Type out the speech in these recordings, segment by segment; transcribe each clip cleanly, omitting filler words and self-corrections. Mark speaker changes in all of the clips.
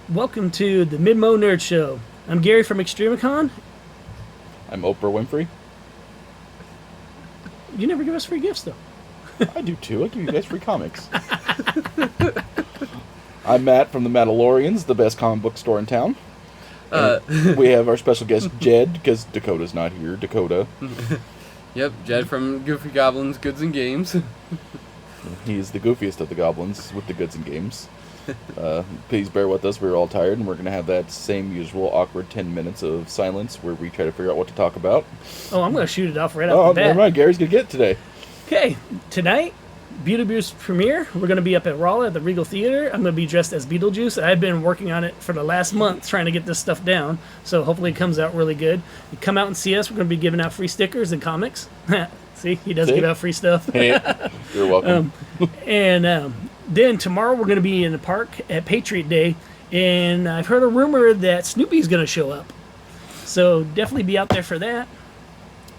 Speaker 1: Welcome to the Mid-Mo Nerd Show. I'm Gary from Extremicon.
Speaker 2: I'm Oprah Winfrey.
Speaker 1: You never give us free gifts, though.
Speaker 2: I do too. I give you guys free comics. I'm Matt from the Mandalorians, the best comic book store in town. We have our special guest Jed, because Dakota's not here. Dakota.
Speaker 3: Yep, Jed from Goofy Goblins, Goods and Games.
Speaker 2: He's the goofiest of the goblins with the goods and games. Please bear with us. We're all tired, and we're going to have that same usual awkward 10 minutes of silence where we try to figure out what to talk about.
Speaker 1: Oh, I'm going to shoot it off right off the bat.
Speaker 2: Never mind. Gary's going to get it today.
Speaker 1: Okay, tonight, Beetlejuice premiere. We're going to be up at Rolla at the Regal Theater. I'm going to be dressed as Beetlejuice. I've been working on it for the last month trying to get this stuff down, so hopefully it comes out really good. You come out and see us. We're going to be giving out free stickers and comics. See, he does give out free stuff.
Speaker 2: You're welcome.
Speaker 1: Then tomorrow we're going to be in the park at Patriot Day, and I've heard a rumor that Snoopy's going to show up. So definitely be out there for that.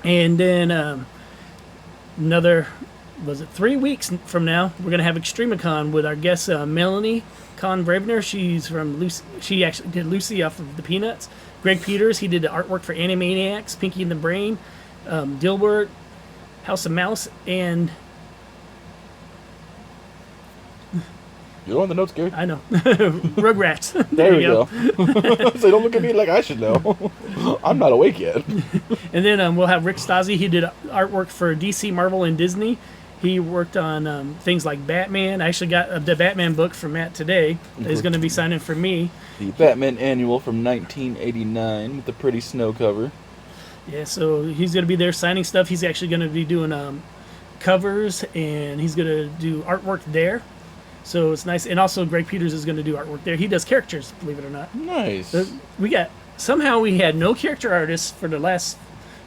Speaker 1: And then another, 3 weeks from now, we're going to have Extremicon with our guest Melanie Kahn Bravner. She's from she actually did Lucy off of the Peanuts. Greg Peters, he did the artwork for Animaniacs, Pinky and the Brain, Dilbert, House of Mouse, and
Speaker 2: You're on the notes, Gary.
Speaker 1: I know. Rugrats.
Speaker 2: There we go. So don't look at me like I should know. I'm not awake yet.
Speaker 1: And then we'll have Rick Stasi. He did artwork for DC, Marvel, and Disney. He worked on things like Batman. I actually got the Batman book from Matt today that he's going to be signing for me.
Speaker 2: The Batman Annual from 1989 with the pretty snow cover.
Speaker 1: Yeah, so he's going to be there signing stuff. He's actually going to be doing covers, and he's going to do artwork there. So it's nice. And also Greg Peters is going to do artwork there. He does characters, believe it or not.
Speaker 2: Nice.
Speaker 1: We had no character artists for the last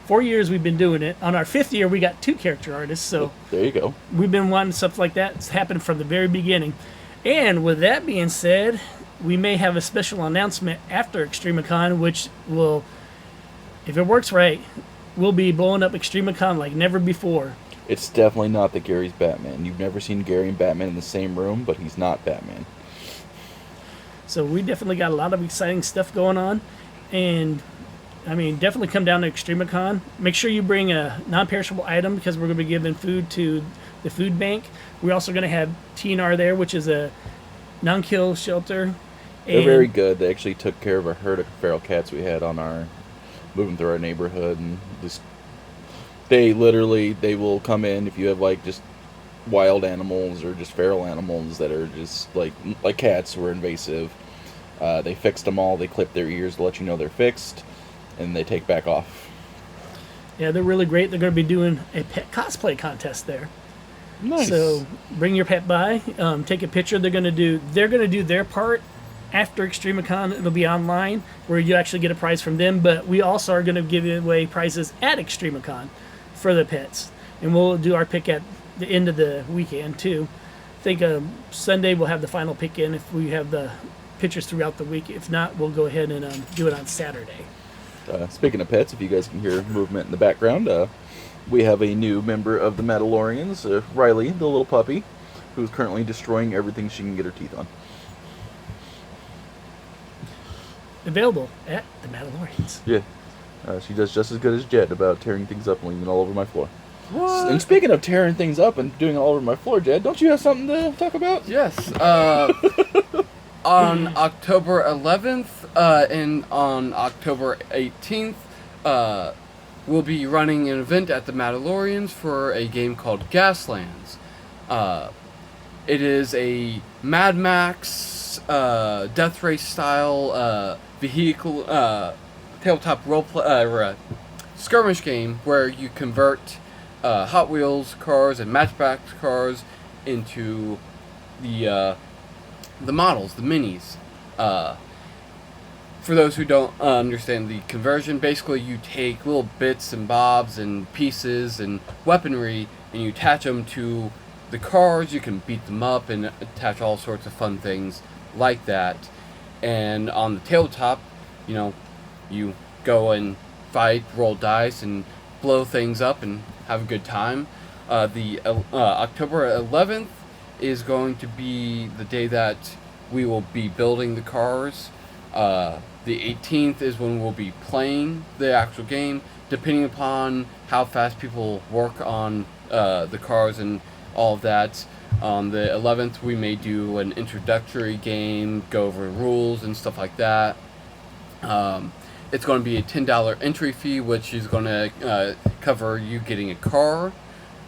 Speaker 1: 4 years we've been doing it. On our 5th year, we got 2 character artists. So
Speaker 2: there you go.
Speaker 1: We've been wanting stuff like that. It's happened from the very beginning. And with that being said, we may have a special announcement after Extremicon, which will, if it works right, we'll be blowing up Extremicon like never before.
Speaker 2: It's definitely not that Gary's Batman. You've never seen Gary and Batman in the same room, but he's not Batman.
Speaker 1: So we definitely got a lot of exciting stuff going on. And, I mean, definitely come down to Extremicon. Make sure you bring a non-perishable item because we're going to be giving food to the food bank. We're also going to have TNR there, which is a non-kill shelter.
Speaker 2: They're very good. They actually took care of a herd of feral cats we had moving through our neighborhood, and just they will come in if you have like just wild animals or just feral animals that are just like cats who are invasive. They fixed them all. They clip their ears to let you know they're fixed, and they take back off.
Speaker 1: Yeah, they're really great. They're going to be doing a pet cosplay contest there.
Speaker 2: Nice.
Speaker 1: So bring your pet by, take a picture. They're going to do their part after Extremicon. It'll be online where you actually get a prize from them. But we also are going to give away prizes at Extremicon for the pets, and we'll do our pick at the end of the weekend too. I think Sunday we'll have the final pick in if we have the pictures throughout the week. If not, we'll go ahead and do it on Saturday.
Speaker 2: Speaking of pets, if you guys can hear movement in the background, we have a new member of the Mandalorians, Riley, the little puppy, who's currently destroying everything she can get her teeth on.
Speaker 1: Available at the Mandalorians.
Speaker 2: Yeah. She does just as good as Jed about tearing things up and leaving it all over my floor.
Speaker 3: What?
Speaker 2: And speaking of tearing things up and doing it all over my floor, Jed, don't you have something to talk about?
Speaker 3: Yes. On October 11th and on October 18th, we'll be running an event at the Mandalorians for a game called Gaslands. It is a Mad Max Death Race style vehicle tabletop skirmish game where you convert Hot Wheels cars and Matchbox cars into the models, the minis. For those who don't understand the conversion, basically you take little bits and bobs and pieces and weaponry and you attach them to the cars. You can beat them up and attach all sorts of fun things like that. And on the tabletop, you go and fight, roll dice, and blow things up and have a good time. The October 11th is going to be the day that we will be building the cars. The 18th is when we'll be playing the actual game, depending upon how fast people work on the cars and all of that. On the 11th, we may do an introductory game, go over rules and stuff like that. It's going to be a $10 entry fee, which is going to cover you getting a car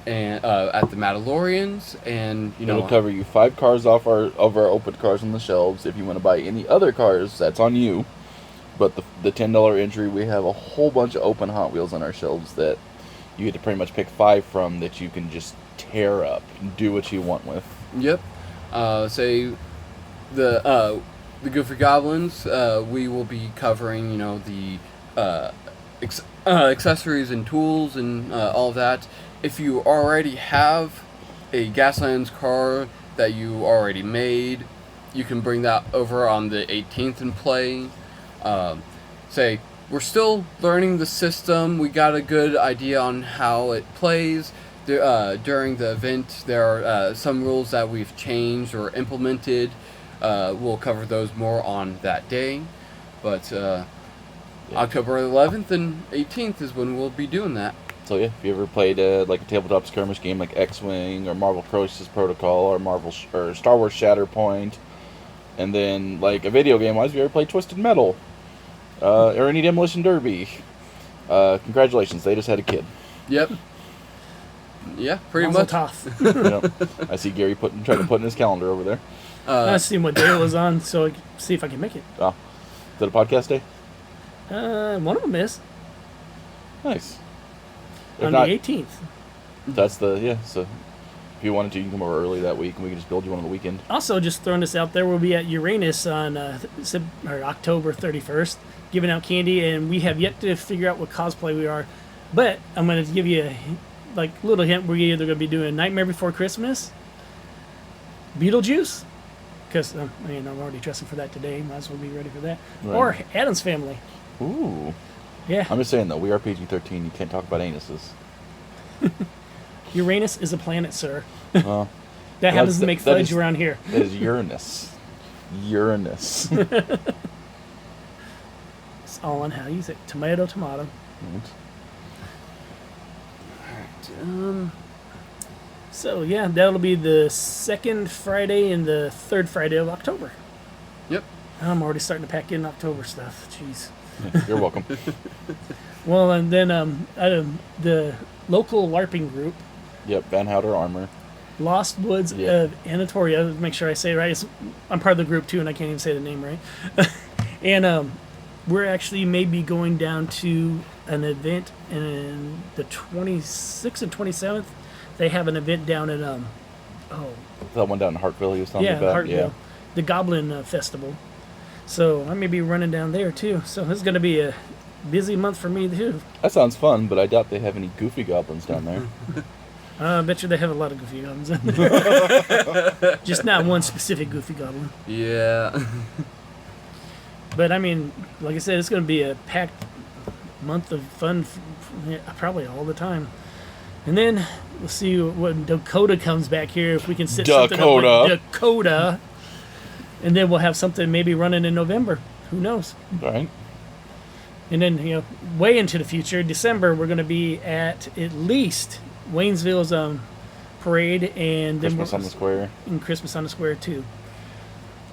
Speaker 3: and at the Mandalorians, and
Speaker 2: it'll cover you 5 cars off our open cars on the shelves. If you want to buy any other cars, that's on you. But the $10 entry, we have a whole bunch of open Hot Wheels on our shelves that you get to pretty much pick 5 from that you can just tear up and do what you want with.
Speaker 3: Yep. Say the Goofy Goblins, we will be covering, the accessories and tools and all of that. If you already have a Gaslands car that you already made, you can bring that over on the 18th and play. Say, we're still learning the system. We got a good idea on how it plays. During the event, there are some rules that we've changed or implemented. We'll cover those more on that day. But October 11th and 18th is when we'll be doing that.
Speaker 2: So yeah, if you ever played like a tabletop skirmish game like X-Wing or Marvel Crisis Protocol or or Star Wars Shatterpoint, and then like a video game wise, if you ever played Twisted Metal or any Demolition Derby, congratulations, they just had a kid.
Speaker 3: Yep. Yeah, pretty
Speaker 1: Mazel
Speaker 3: much.
Speaker 1: tov.
Speaker 2: I see Gary trying to put in his calendar over there.
Speaker 1: I was seeing what day it was on, so I can see if I can make it.
Speaker 2: Oh, is that a podcast day?
Speaker 1: One of them is
Speaker 2: Nice. If
Speaker 1: on
Speaker 2: not,
Speaker 1: the 18th.
Speaker 2: That's so if you wanted to, you can come over early that week and we can just build you one on the weekend.
Speaker 1: Also, just throwing this out there, we'll be at Uranus on October 31st, giving out candy, and we have yet to figure out what cosplay we are. But I'm going to give you a little hint. We're either going to be doing Nightmare Before Christmas, Beetlejuice, because I'm already dressing for that today. Might as well be ready for that.
Speaker 2: Right.
Speaker 1: Or Addams Family.
Speaker 2: Ooh.
Speaker 1: Yeah.
Speaker 2: I'm just saying though, we are PG-13. You can't talk about anuses.
Speaker 1: Uranus is a planet, sir.
Speaker 2: Well,
Speaker 1: That happens to make fudge around here.
Speaker 2: That is Uranus. Uranus.
Speaker 1: It's all on how you say it. Tomato. So yeah, that'll be the second Friday and the third Friday of October.
Speaker 3: Yep.
Speaker 1: I'm already starting to pack in October stuff. Jeez.
Speaker 2: Yeah, you're welcome.
Speaker 1: Well, and then the local LARPing group,
Speaker 2: Yep, Van Houter Armor.
Speaker 1: Lost Woods of Anatolia. Make sure I say it right. I'm part of the group too, and I can't even say the name right. And we're actually maybe going down to an event in the 26th and 27th. They have an event down at
Speaker 2: That one down in Hartville he was telling me about.
Speaker 1: Hartville, the Goblin Festival. So I may be running down there too. So it's going to be a busy month for me too.
Speaker 2: That sounds fun, but I doubt they have any goofy goblins down there.
Speaker 1: I bet you they have a lot of goofy goblins in there. Just not one specific goofy goblin.
Speaker 3: Yeah.
Speaker 1: But I mean, like I said, it's going to be a packed month of fun, probably all the time. And then we'll see when Dakota comes back here, if we can set something up with Dakota. And then we'll have something maybe running in November. Who knows?
Speaker 2: Right.
Speaker 1: And then, way into the future, December, we're going to be at least Waynesville's parade, and then
Speaker 2: Christmas on the Square.
Speaker 1: And Christmas on the Square too.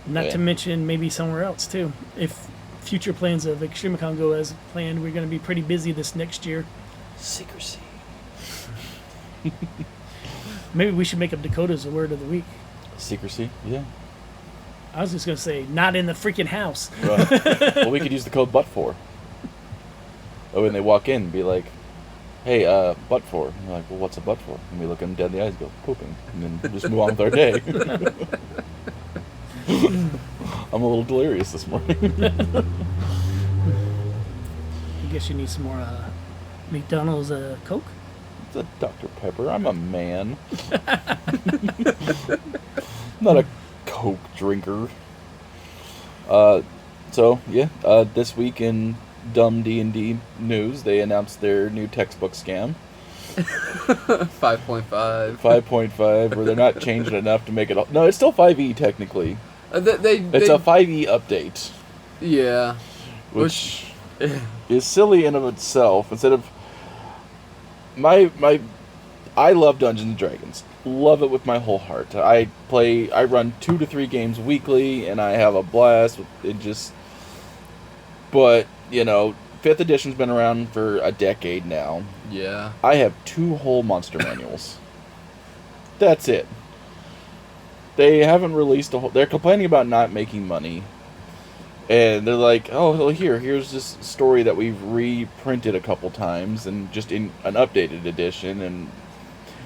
Speaker 1: Not to mention maybe somewhere else too. If future plans of Extremicon go as planned, we're going to be pretty busy this next year.
Speaker 2: Secrecy.
Speaker 1: Maybe we should make up Dakota's the word of the week.
Speaker 2: Secrecy, yeah.
Speaker 1: I was just going to say, not in the freaking house.
Speaker 2: Right. Well, we could use the code BUT4. Oh, when they walk in, be like, hey, butt for. And they're like, well, what's a butt for? And we look them dead in the eyes and go, pooping. And then just move on with our day. I'm a little delirious this morning.
Speaker 1: I guess you need some more McDonald's Coke?
Speaker 2: It's a Dr. Pepper. I'm a man. Not a Coke drinker. This week in dumb D&D news, they announced their new textbook scam.
Speaker 3: 5.5.
Speaker 2: 5.5, where they're not changing enough to make it all. No, it's still 5e technically. It's a 5e update,
Speaker 3: yeah,
Speaker 2: which is silly in of itself. Instead of I love Dungeons and Dragons. Love it with my whole heart. I run 2 to 3 games weekly, and I have a blast. But 5th edition's been around for a decade now.
Speaker 3: yeah.
Speaker 2: I have 2 whole monster manuals. That's it. They haven't released a whole. They're complaining about not making money, and they're like, "Oh, well, here's this story that we've reprinted a couple times, and just in an updated edition." And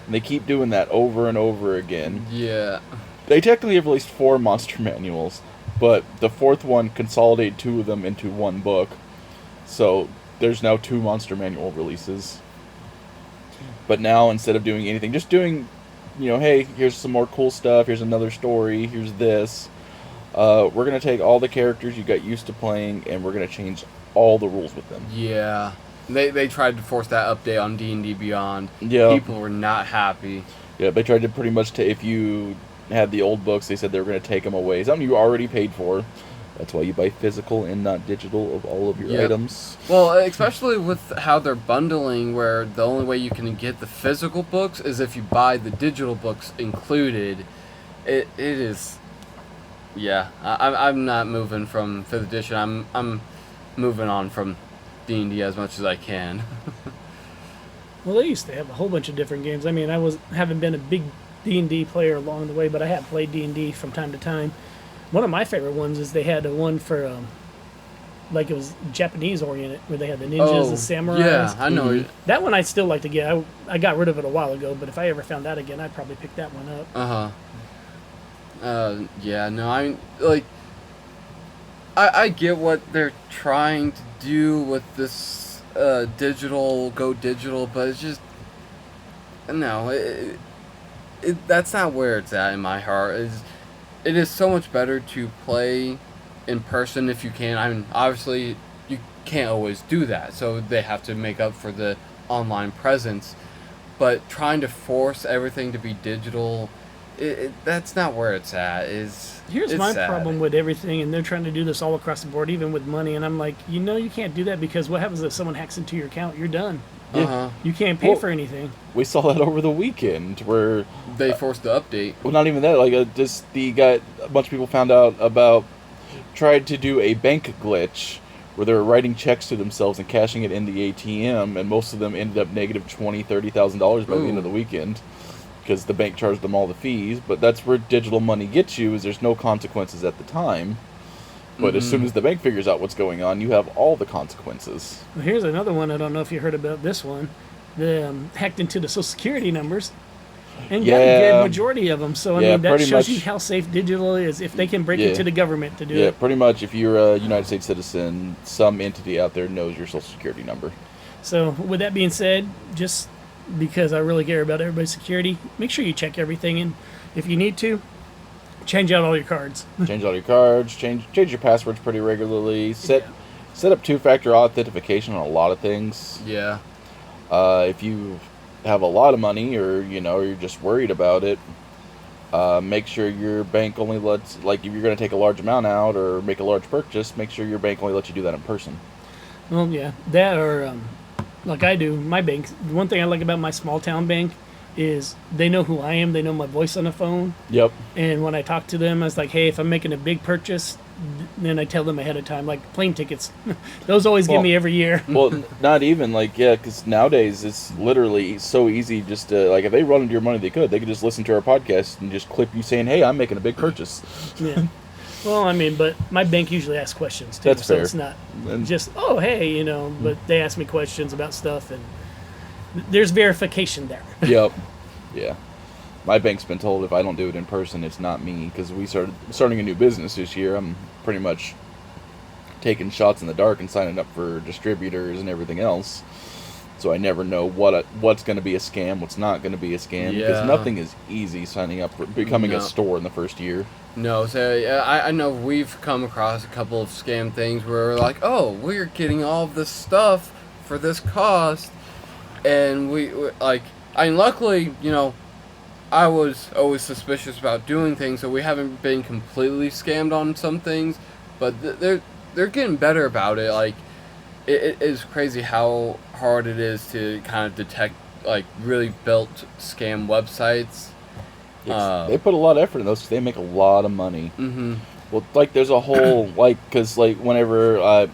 Speaker 2: they keep doing that over and over again.
Speaker 3: Yeah.
Speaker 2: They technically have released 4 monster manuals, but the 4th one consolidated 2 of them into one book. So there's now 2 monster manual releases. But now, instead of doing anything, just doing, hey, here's some more cool stuff, here's another story, here's this. We're going to take all the characters you got used to playing, and we're going to change all the rules with them.
Speaker 3: Yeah. They tried to force that update on D&D Beyond.
Speaker 2: Yeah.
Speaker 3: People were not happy.
Speaker 2: Yeah, they tried to pretty much if you had the old books, they said they were going to take them away. Something you already paid for. That's why you buy physical and not digital of all of your items.
Speaker 3: Well, especially with how they're bundling, where the only way you can get the physical books is if you buy the digital books included. It is... Yeah, I'm not moving from 5th edition. I'm moving on from D&D as much as I can.
Speaker 1: Well, they used to have a whole bunch of different games. I mean, haven't been a big D&D player along the way, but I have played D&D from time to time. One of my favorite ones is they had a one for, it was Japanese oriented, where they had the ninjas, the samurais.
Speaker 3: Yeah, I know.
Speaker 2: Mm-hmm.
Speaker 1: That one I'd still like to get. I got rid of it a while ago, but if I ever found that again, I'd probably pick that one up.
Speaker 3: Yeah, no, I get what they're trying to do with this go digital, but it's just, no, that's not where it's at in my heart. It is so much better to play in person if you can. I mean, obviously, you can't always do that, so they have to make up for the online presence. But trying to force everything to be digital, that's not where it's at.
Speaker 1: Here's my problem with everything, and they're trying to do this all across the board, even with money, and I'm like, you can't do that, because what happens if someone hacks into your account? You're done.
Speaker 3: Uh-huh.
Speaker 1: You can't pay for anything.
Speaker 2: We saw that over the weekend, where
Speaker 3: they forced the update.
Speaker 2: Well, not even that. A bunch of people found out about, tried to do a bank glitch where they were writing checks to themselves and cashing it in the ATM, and most of them ended up negative $20,000-$30,000 by the end of the weekend, because the bank charged them all the fees. But that's where digital money gets you, is there's no consequences at the time. But as soon as the bank figures out what's going on, you have all the consequences.
Speaker 1: Well, here's another one. I don't know if you heard about this one. They hacked into the Social Security numbers and got a good majority of them. So, I mean, that shows you how safe digital is, if they can break into the government to do it.
Speaker 2: Yeah, pretty much. If you're a United States citizen, some entity out there knows your Social Security number.
Speaker 1: So, with that being said, just because I really care about everybody's security, make sure you check everything. And if you need to, change out all your cards.
Speaker 2: Change all your cards. Change your passwords pretty regularly. Set up 2-factor authentication on a lot of things.
Speaker 3: Yeah.
Speaker 2: If you have a lot of money, or you're just worried about it, make sure your bank only lets, if you're going to take a large amount out or make a large purchase, make sure your bank only lets you do that in person.
Speaker 1: Well, yeah, that, or like I do, my bank. One thing I like about my small town bank is they know who I am. They know my voice on the phone.
Speaker 2: Yep.
Speaker 1: And when I talk to them, I was like, hey, if I'm making a big purchase, then I tell them ahead of time, like plane tickets. Those always give me every year.
Speaker 2: Well, not even, because nowadays it's literally so easy just to, if they run into your money, they could just listen to our podcast and just clip you saying, hey, I'm making a big purchase.
Speaker 1: Yeah. Well, I mean, but my bank usually asks questions, too.
Speaker 2: That's fair.
Speaker 1: It's not just, oh, hey, but they ask me questions about stuff, and there's verification there.
Speaker 2: Yep. Yeah. My bank's been told if I don't do it in person, it's not me, because we starting a new business this year. I'm pretty much taking shots in the dark and signing up for distributors and everything else. So I never know what's going to be a scam, what's not going to be a scam, because nothing is easy signing up for becoming a store in the first year.
Speaker 3: No, so I know we've come across a couple of scam things where we're like, oh, we're getting all of this stuff for this cost, and we luckily, I was always suspicious about doing things, so we haven't been completely scammed on some things, but they're getting better about it. Like, it is crazy how hard it is to kind of detect like really built scam websites.
Speaker 2: They put a lot of effort in those 'cause they make a lot of money.
Speaker 3: Mm-hmm.
Speaker 2: Well, like there's a whole because whenever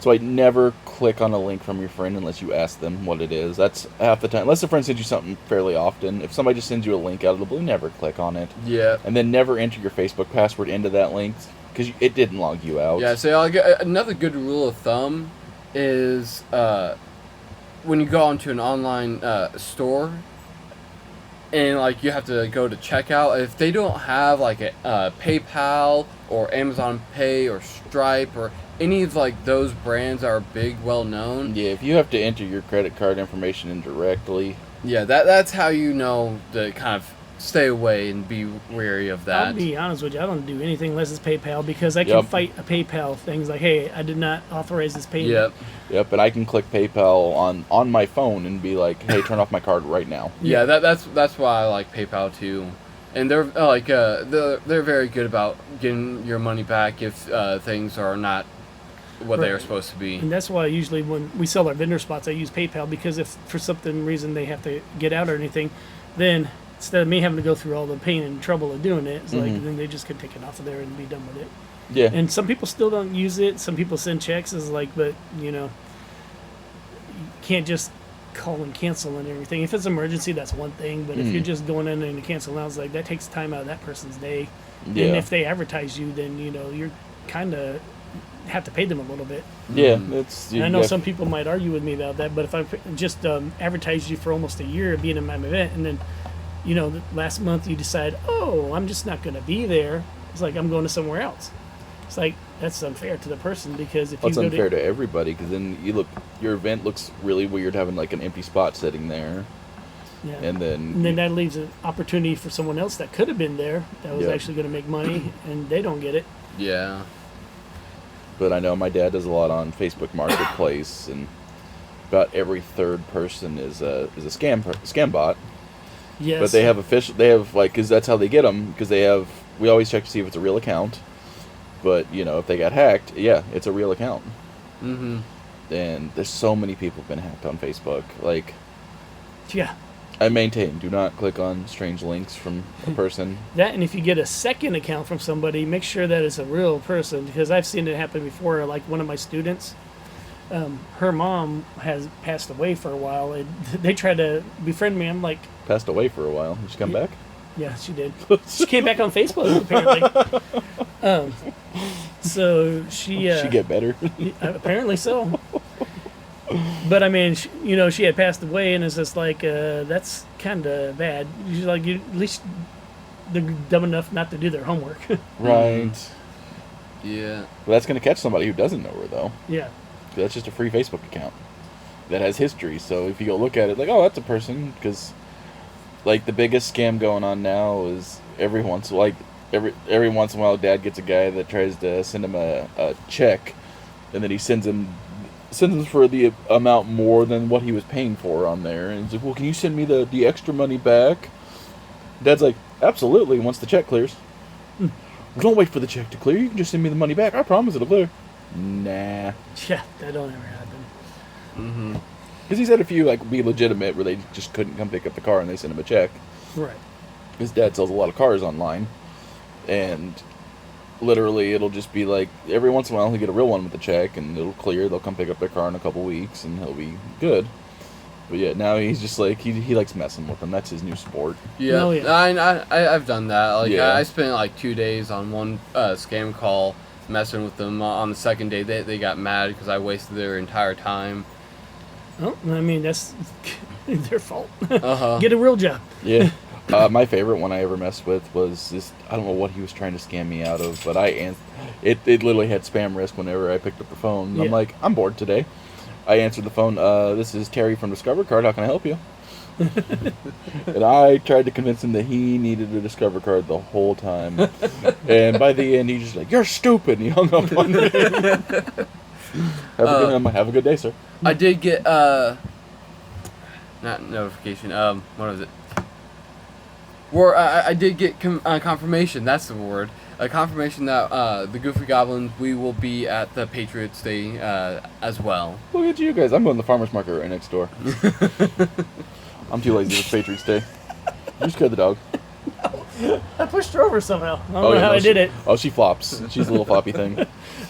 Speaker 2: so I never click on a link from your friend unless you ask them what it is. That's half the time. Unless a friend sends you something fairly often. If somebody just sends you a link out of the blue, never click on it.
Speaker 3: Yeah.
Speaker 2: And then never enter your Facebook password into that link because it didn't log you out.
Speaker 3: Yeah. So like, another good rule of thumb is when you go onto an online store and like you have to go to checkout, if they don't have like a PayPal or Amazon Pay or Stripe or any of like those brands that are big, well known.
Speaker 2: Yeah, if you have to enter your credit card information indirectly.
Speaker 3: Yeah, that's how you know to kind of stay away and be wary of that.
Speaker 1: I'll be honest with you, I don't do anything unless it's PayPal because I can fight a PayPal things like, hey, I did not authorize this payment.
Speaker 2: Yep, and I can click PayPal on my phone and be like, hey, turn off my card right now.
Speaker 3: Yeah, that's why I like PayPal too. And they're they're very good about getting your money back if things are not what they are supposed to be.
Speaker 1: And that's why usually when we sell our vendor spots, I use PayPal because if for some reason they have to get out or anything, then instead of me having to go through all the pain and trouble of doing it, it's like then they just can take it off of there and be done with it.
Speaker 2: Yeah.
Speaker 1: And some people still don't use it. Some people send checks. Is like, but you can't just call and cancel and everything. If it's an emergency, that's one thing. But if you're just going in and cancel out, it's like that takes time out of that person's day.
Speaker 2: Yeah.
Speaker 1: And if they advertise you, then you're kind of have to pay them a little bit.
Speaker 2: Yeah, it's.
Speaker 1: And I know some people might argue with me about that, but if I just advertised you for almost a year of being in my event, and then last month you decide, oh, I'm just not going to be there. It's like I'm going to somewhere else. It's like that's unfair to the person because if
Speaker 2: That's unfair to everybody because then your event looks really weird having like an empty spot sitting there.
Speaker 1: Yeah.
Speaker 2: And then
Speaker 1: that leaves an opportunity for someone else that could have been there that was actually going to make money and they don't get it.
Speaker 3: Yeah.
Speaker 2: But I know my dad does a lot on Facebook Marketplace, and about every third person is a scam bot.
Speaker 1: Yes.
Speaker 2: But they have because that's how they get them, because we always check to see if it's a real account. But, if they got hacked, it's a real account.
Speaker 3: Mm-hmm.
Speaker 2: And there's so many people have been hacked on Facebook. Like,
Speaker 1: yeah.
Speaker 2: I maintain, do not click on strange links from a person.
Speaker 1: That, and if you get a second account from somebody, make sure that it's a real person, because I've seen it happen before. Like one of my students, her mom has passed away for a while, and they tried to befriend me. I'm like...
Speaker 2: Passed away for a while. Did she come back?
Speaker 1: Yeah, she did. She came back on Facebook, apparently. So she...
Speaker 2: she get better?
Speaker 1: Apparently so. But I mean, she had passed away, and it's just like that's kind of bad. She's like, at least they're dumb enough not to do their homework.
Speaker 2: Right.
Speaker 3: Yeah.
Speaker 2: Well, that's going to catch somebody who doesn't know her, though.
Speaker 1: Yeah.
Speaker 2: That's just a free Facebook account that has history. So if you go look at it, like, oh, that's a person, because like the biggest scam going on now is every once in a while, Dad gets a guy that tries to send him a check, and then he sends him for the amount more than what he was paying for on there, and he's like, well, can you send me the extra money back? Dad's like, absolutely, once the check clears. Well, don't wait for the check to clear, you can just send me the money back, I promise it'll clear. Nah.
Speaker 1: Yeah, that don't ever happen.
Speaker 3: Mm-hmm.
Speaker 2: Because he's had a few be legitimate where they just couldn't come pick up the car and they sent him a check.
Speaker 1: Right.
Speaker 2: His dad sells a lot of cars online, and literally it'll just be like every once in a while he'll get a real one with the check and it'll clear, they'll come pick up their car in a couple weeks and he'll be good. But yeah, now he's just like he likes messing with them. That's his new sport.
Speaker 3: Yeah.
Speaker 1: Oh, yeah.
Speaker 3: I've done that. Like
Speaker 2: Yeah.
Speaker 3: I spent like 2 days on one scam call messing with them. On the second day they got mad because I wasted their entire time.
Speaker 1: Oh, I mean, that's their fault.
Speaker 3: Uh-huh.
Speaker 1: Get a real job.
Speaker 2: Yeah. My favorite one I ever messed with was this. I don't know what he was trying to scam me out of, but it literally had spam risk whenever I picked up the phone. And I'm like, I'm bored today. I answered the phone. This is Terry from Discover Card. How can I help you? And I tried to convince him that he needed a Discover Card the whole time. And by the end, he's just like, "You're stupid." And he hung up on me. Have a good day, sir.
Speaker 3: I did get not notification. What was it? I did get confirmation. That's the word. A confirmation that the Goofy Goblins, we will be at the Patriots Day as well.
Speaker 2: Look at you guys. I'm going to the farmer's market right next door. I'm too lazy for Patriots Day. You scared the dog.
Speaker 1: I pushed her over somehow. I don't know how I did it.
Speaker 2: Oh, she flops. She's a little floppy thing.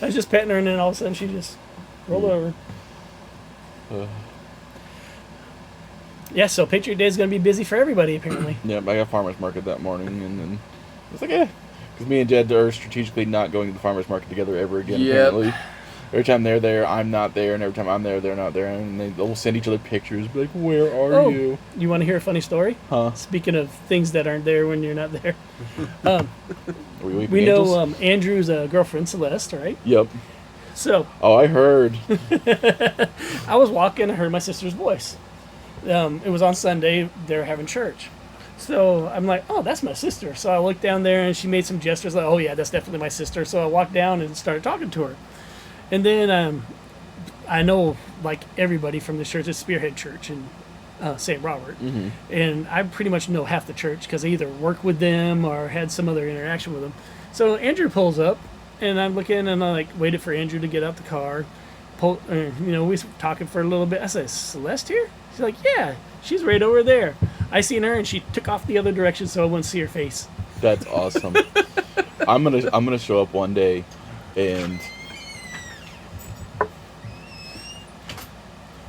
Speaker 1: I was just petting her, and then all of a sudden she just rolled over. Yeah, so Patriot Day is going to be busy for everybody, apparently.
Speaker 2: Yeah, I got farmer's market that morning, and then it's like, because me and Jed are strategically not going to the farmer's market together ever again, apparently. Every time they're there, I'm not there, and every time I'm there, they're not there, and they'll send each other pictures, be like, where are you?
Speaker 1: You want to hear a funny story?
Speaker 2: Huh?
Speaker 1: Speaking of things that aren't there when you're not there.
Speaker 2: We
Speaker 1: know Andrew's girlfriend, Celeste, right?
Speaker 2: Yep.
Speaker 1: So.
Speaker 2: Oh, I heard.
Speaker 1: I was walking, I heard my sister's voice. It was on Sunday, they were having church. So I'm like, oh, that's my sister. So I looked down there, and she made some gestures like, oh, yeah, that's definitely my sister. So I walked down and started talking to her. And then I know, like, everybody from the church, it's Spearhead Church in St. Robert. Mm-hmm. And I pretty much know half the church because I either worked with them or had some other interaction with them. So Andrew pulls up, and I'm looking, and I, like, waited for Andrew to get out the car. We were talking for a little bit. I said, Celeste here? She's like, yeah, she's right over there. I seen her, and she took off the other direction so I wouldn't see her face.
Speaker 2: That's awesome. I'm gonna show up one day, and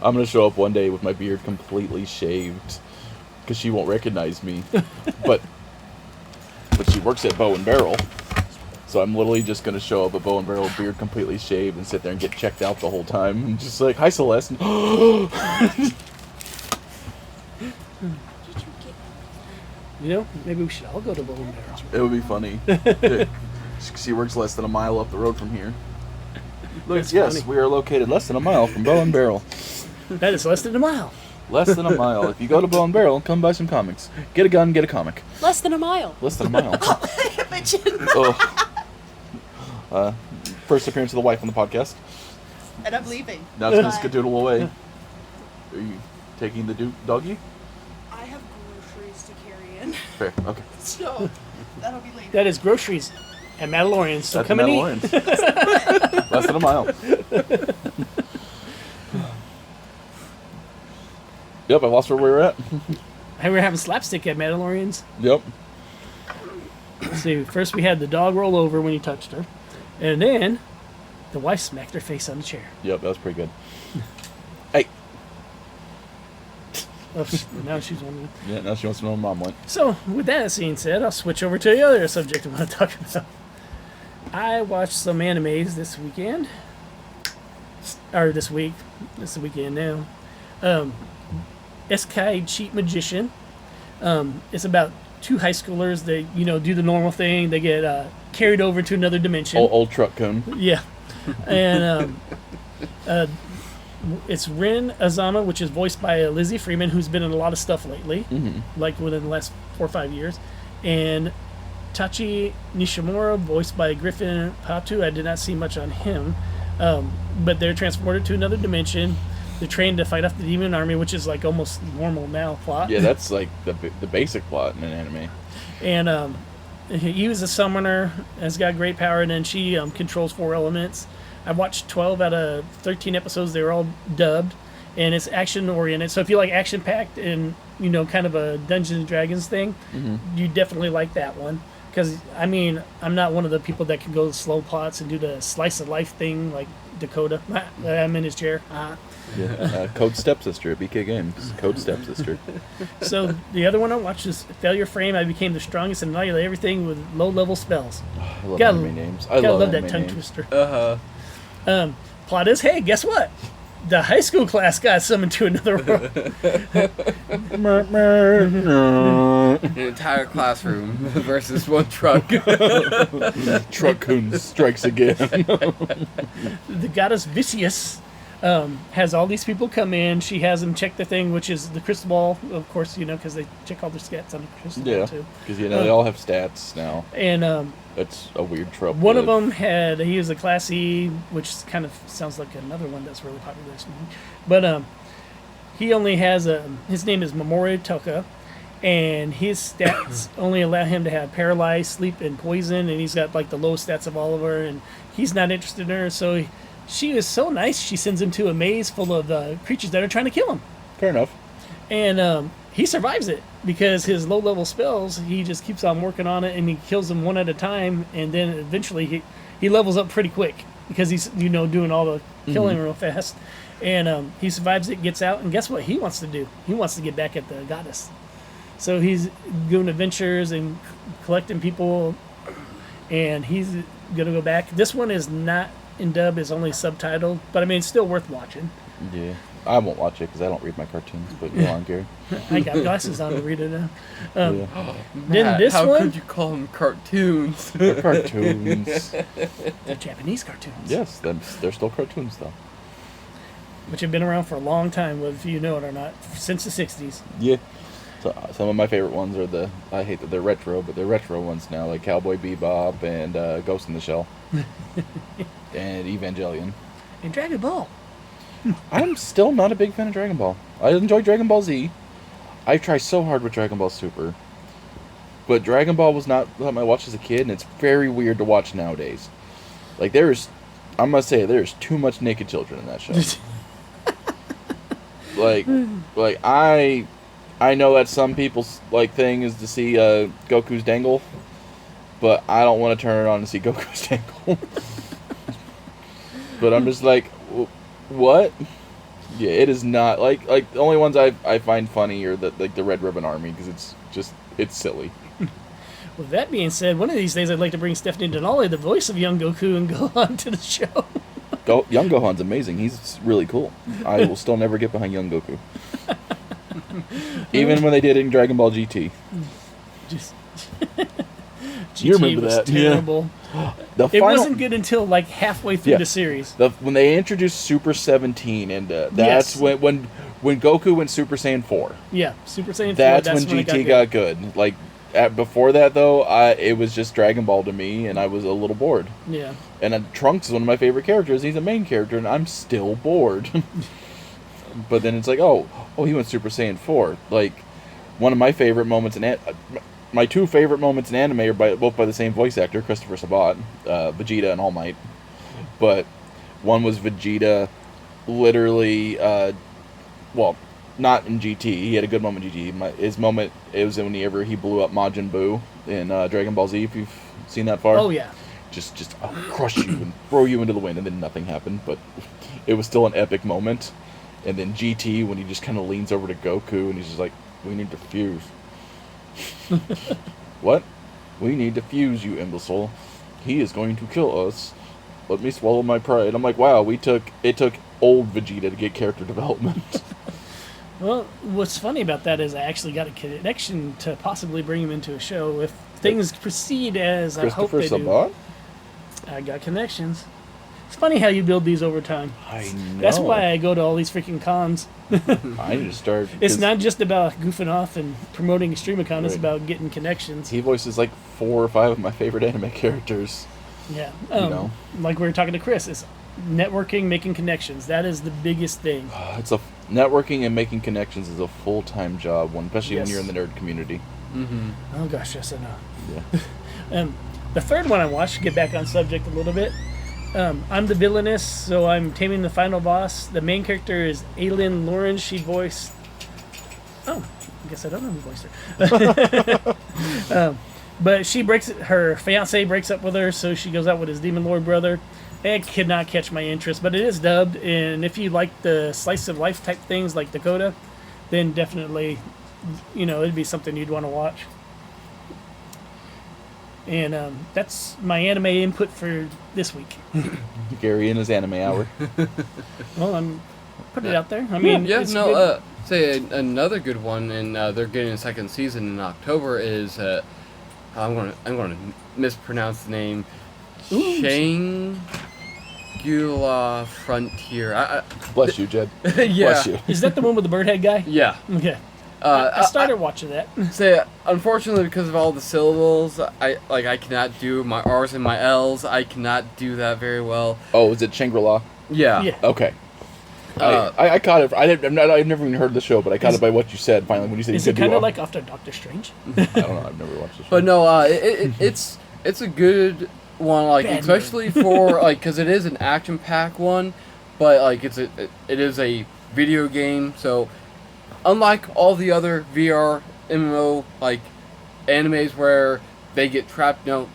Speaker 2: with my beard completely shaved, because she won't recognize me. but she works at Bow and Barrel, so I'm literally just gonna show up at Bow and Barrel, beard completely shaved, and sit there and get checked out the whole time. And just like, hi, Celeste.
Speaker 1: Maybe we should all go to Bow and Barrel.
Speaker 2: It would be funny. She works less than a mile up the road from here. Look, yes, we are located less than a mile from Bow and Barrel.
Speaker 1: That is less than a mile.
Speaker 2: Less than a mile. If you go to Bow and Barrel, come buy some comics. Get a gun, get a comic.
Speaker 4: Less than a mile.
Speaker 2: Less than a mile.
Speaker 4: Oh,
Speaker 2: first appearance of the wife on the podcast.
Speaker 4: and I'm leaving.
Speaker 2: Now it's going to skedoodle away. Are you taking the doggy?
Speaker 4: I have groceries to carry in.
Speaker 2: Fair, okay.
Speaker 4: So, that'll be later.
Speaker 1: That is groceries at Mandalorians. So
Speaker 2: That's
Speaker 1: come and eat.
Speaker 2: Less than a mile. Yep, I lost where we were at.
Speaker 1: We were having slapstick at Mandalorians.
Speaker 2: Yep.
Speaker 1: Let's see, first we had the dog roll over when you touched her. And then the wife smacked her face on the chair.
Speaker 2: Yep, that was pretty good. Hey.
Speaker 1: Oh, now she's wondering.
Speaker 2: Yeah, now she wants to know where Mom went.
Speaker 1: So, with that being said, I'll switch over to the other subject I want to talk about. I watched some animes this weekend. Or this week. It's the weekend now. Eskai Cheat Magician. It's about two high schoolers that, do the normal thing. They get carried over to another dimension.
Speaker 2: Old truck cone.
Speaker 1: Yeah. And it's Rin Azama, which is voiced by Lizzie Freeman, who's been in a lot of stuff lately, like within the last 4 or 5 years. And Tachi Nishimura, voiced by Griffin Patu. I did not see much on him. But they're transported to another dimension. They're trained to fight off the demon army, which is like almost normal now plot.
Speaker 2: Yeah, that's like the basic plot in an anime.
Speaker 1: And he was a summoner, has got great power, and then she controls 4 elements. I watched 12 out of 13 episodes. They were all dubbed, and it's action oriented. So if you like action packed and kind of a Dungeons and Dragons thing, you definitely like that one. Because I'm not one of the people that can go slow plots and do the slice of life thing like Dakota. I'm in his chair.
Speaker 2: Yeah, Code Stepsister at BK Games. Code Stepsister.
Speaker 1: So the other one I watched is Failure Frame. I became the strongest and annihilate everything with low-level spells.
Speaker 2: I love anime names. I love
Speaker 1: that
Speaker 2: anime
Speaker 1: tongue
Speaker 2: names.
Speaker 1: twister. Plot is, hey, guess what? The high school class got summoned to another world.
Speaker 3: An entire classroom versus one truck.
Speaker 2: Truck Coon strikes again.
Speaker 1: The goddess Vicious has all these people come in. She has them check the thing, which is the crystal ball, of course, because they check all their stats on the crystal ball, too.
Speaker 2: Because, they all have stats now.
Speaker 1: And
Speaker 2: that's a weird trope.
Speaker 1: One of them he was a Class E, which kind of sounds like another one that's really popular. But he only has his name is Mamoru Toka, and his stats only allow him to have paralyzed, sleep, and poison, and he's got like the lowest stats of all of her, and he's not interested in her. So she is so nice. She sends him to a maze full of creatures that are trying to kill him,
Speaker 2: Fair enough.
Speaker 1: and he survives it because his low-level spells. He just keeps on working on it, and he kills them one at a time, and then eventually he levels up pretty quick because he's doing all the killing real fast. And he survives it, gets out, and guess what he wants to do? He wants to get back at the goddess. So he's doing adventures and collecting people, and he's going to go back. This one is not in dub, it's only subtitled, but I mean, it's still worth watching.
Speaker 2: Yeah. I won't watch it because I don't read my cartoons, but go on, Gary.
Speaker 1: I got glasses on to read it now.
Speaker 2: Yeah.
Speaker 1: Then
Speaker 3: Matt,
Speaker 1: this
Speaker 3: how
Speaker 1: one,
Speaker 3: could you call them cartoons?
Speaker 2: They're cartoons.
Speaker 1: they're Japanese cartoons.
Speaker 2: Yes, they're still cartoons, though.
Speaker 1: Which have been around for a long time, whether you know it or not, since the 60s.
Speaker 2: Yeah. So, some of my favorite ones are I hate that they're retro, but they're retro ones now, like Cowboy Bebop and Ghost in the Shell. And Evangelion.
Speaker 1: And Dragon Ball.
Speaker 2: I'm still not a big fan of Dragon Ball. I enjoy Dragon Ball Z. I try so hard with Dragon Ball Super. But Dragon Ball was not something I watched as a kid, and it's very weird to watch nowadays. Like, I must say, there's too much naked children in that show. like I know that some people's thing is to see Goku's dangle, but I don't want to turn it on to see Goku's dangle. But I'm just like, what? Yeah, it is not like the only ones I find funny are the Red Ribbon Army because it's silly.
Speaker 1: With that being said, one of these days I'd like to bring Stephanie Denali, the voice of young Goku, and go on to the show.
Speaker 2: Young Gohan's amazing. He's really cool. I will still never get behind young Goku. Even when they did it in Dragon Ball GT.
Speaker 1: Just
Speaker 2: You remember
Speaker 1: was
Speaker 2: that?
Speaker 1: terrible.
Speaker 2: Yeah.
Speaker 1: It wasn't good until like halfway through the series.
Speaker 2: When they introduced Super 17, and that's
Speaker 1: Yes.
Speaker 2: when Goku went Super Saiyan 4.
Speaker 1: Yeah, Super Saiyan 4.
Speaker 2: That's when
Speaker 1: it
Speaker 2: GT got good. Like before that though, it was just Dragon Ball to me, and I was a little bored.
Speaker 1: Yeah.
Speaker 2: And Trunks is one of my favorite characters. He's a main character, and I'm still bored. But then it's like, oh, he went Super Saiyan 4. Like one of my favorite moments my two favorite moments in anime are both by the same voice actor, Christopher Sabat, Vegeta and All Might. But one was Vegeta literally, not in GT. He had a good moment in GT. His moment, it was whenever he blew up Majin Buu in Dragon Ball Z, if you've seen that far.
Speaker 1: Oh, yeah.
Speaker 2: Just I'll crush you and throw you into the wind, and then nothing happened. But it was still an epic moment. And then GT, when he just kind of leans over to Goku, and he's just like, we need to fuse. What? We need to fuse, you imbecile. He is going to kill us. Let me swallow my pride. I'm like, wow, it took old Vegeta to get character development.
Speaker 1: Well, what's funny about that is I actually got a connection to possibly bring him into a show if things proceed as I hope they
Speaker 2: Sabat?
Speaker 1: do. I got connections. It's funny how you build these over time.
Speaker 2: I know.
Speaker 1: That's why I go to all these freaking cons.
Speaker 2: I need to start.
Speaker 1: It's not just about goofing off and promoting Extremicon. It's
Speaker 2: Right.
Speaker 1: about getting connections.
Speaker 2: He voices like 4 or 5 of my favorite anime characters.
Speaker 1: Yeah.
Speaker 2: know.
Speaker 1: Like we were talking to Chris, it's networking, making connections. That is the biggest thing.
Speaker 2: Networking and making connections is a full-time job, especially when
Speaker 1: Yes.
Speaker 2: you're in the nerd community.
Speaker 3: Mm-hmm.
Speaker 1: Oh gosh, yes I know.
Speaker 2: Yeah.
Speaker 1: The third one I watched, to get back on subject a little bit. I'm the villainess, so I'm taming the final boss. The main character is Aylin Lawrence. She voiced... Oh, I guess I don't know who voiced her. But her fiance breaks up with her, so she goes out with his Demon Lord brother. It could not catch my interest, but it is dubbed, and if you like the slice of life type things like Dakota, then definitely, it'd be something you'd want to watch. And that's my anime input for this week.
Speaker 2: Gary and his anime hour.
Speaker 1: Well, I'm putting it out there. I mean, it's good.
Speaker 3: Say another good one, and they're getting a second season in October. Is I'm gonna mispronounce the name. Shangula Frontier.
Speaker 2: Bless you, Jed.
Speaker 3: Yeah.
Speaker 2: Bless you.
Speaker 1: Is that the one with the bird head guy?
Speaker 3: Yeah.
Speaker 1: Okay. I started watching that.
Speaker 3: Say, unfortunately, because of all the syllables, I cannot do my R's and my L's. I cannot do that very well.
Speaker 2: Oh, is it Shangri-La?
Speaker 3: Yeah.
Speaker 1: Yeah.
Speaker 2: Okay. I caught it. I've never even heard the show, but I caught it by what you said. Finally, when you said
Speaker 1: Is
Speaker 2: you
Speaker 1: it
Speaker 2: could
Speaker 1: kind
Speaker 2: do
Speaker 1: of like after Doctor Strange?
Speaker 2: I don't know. I've never watched the show.
Speaker 3: But no, it's a good one, like
Speaker 1: Bad
Speaker 3: especially for like because it is an action pack one, but like it is a video game. So unlike all the other VR MMO like animes where they get trapped, no,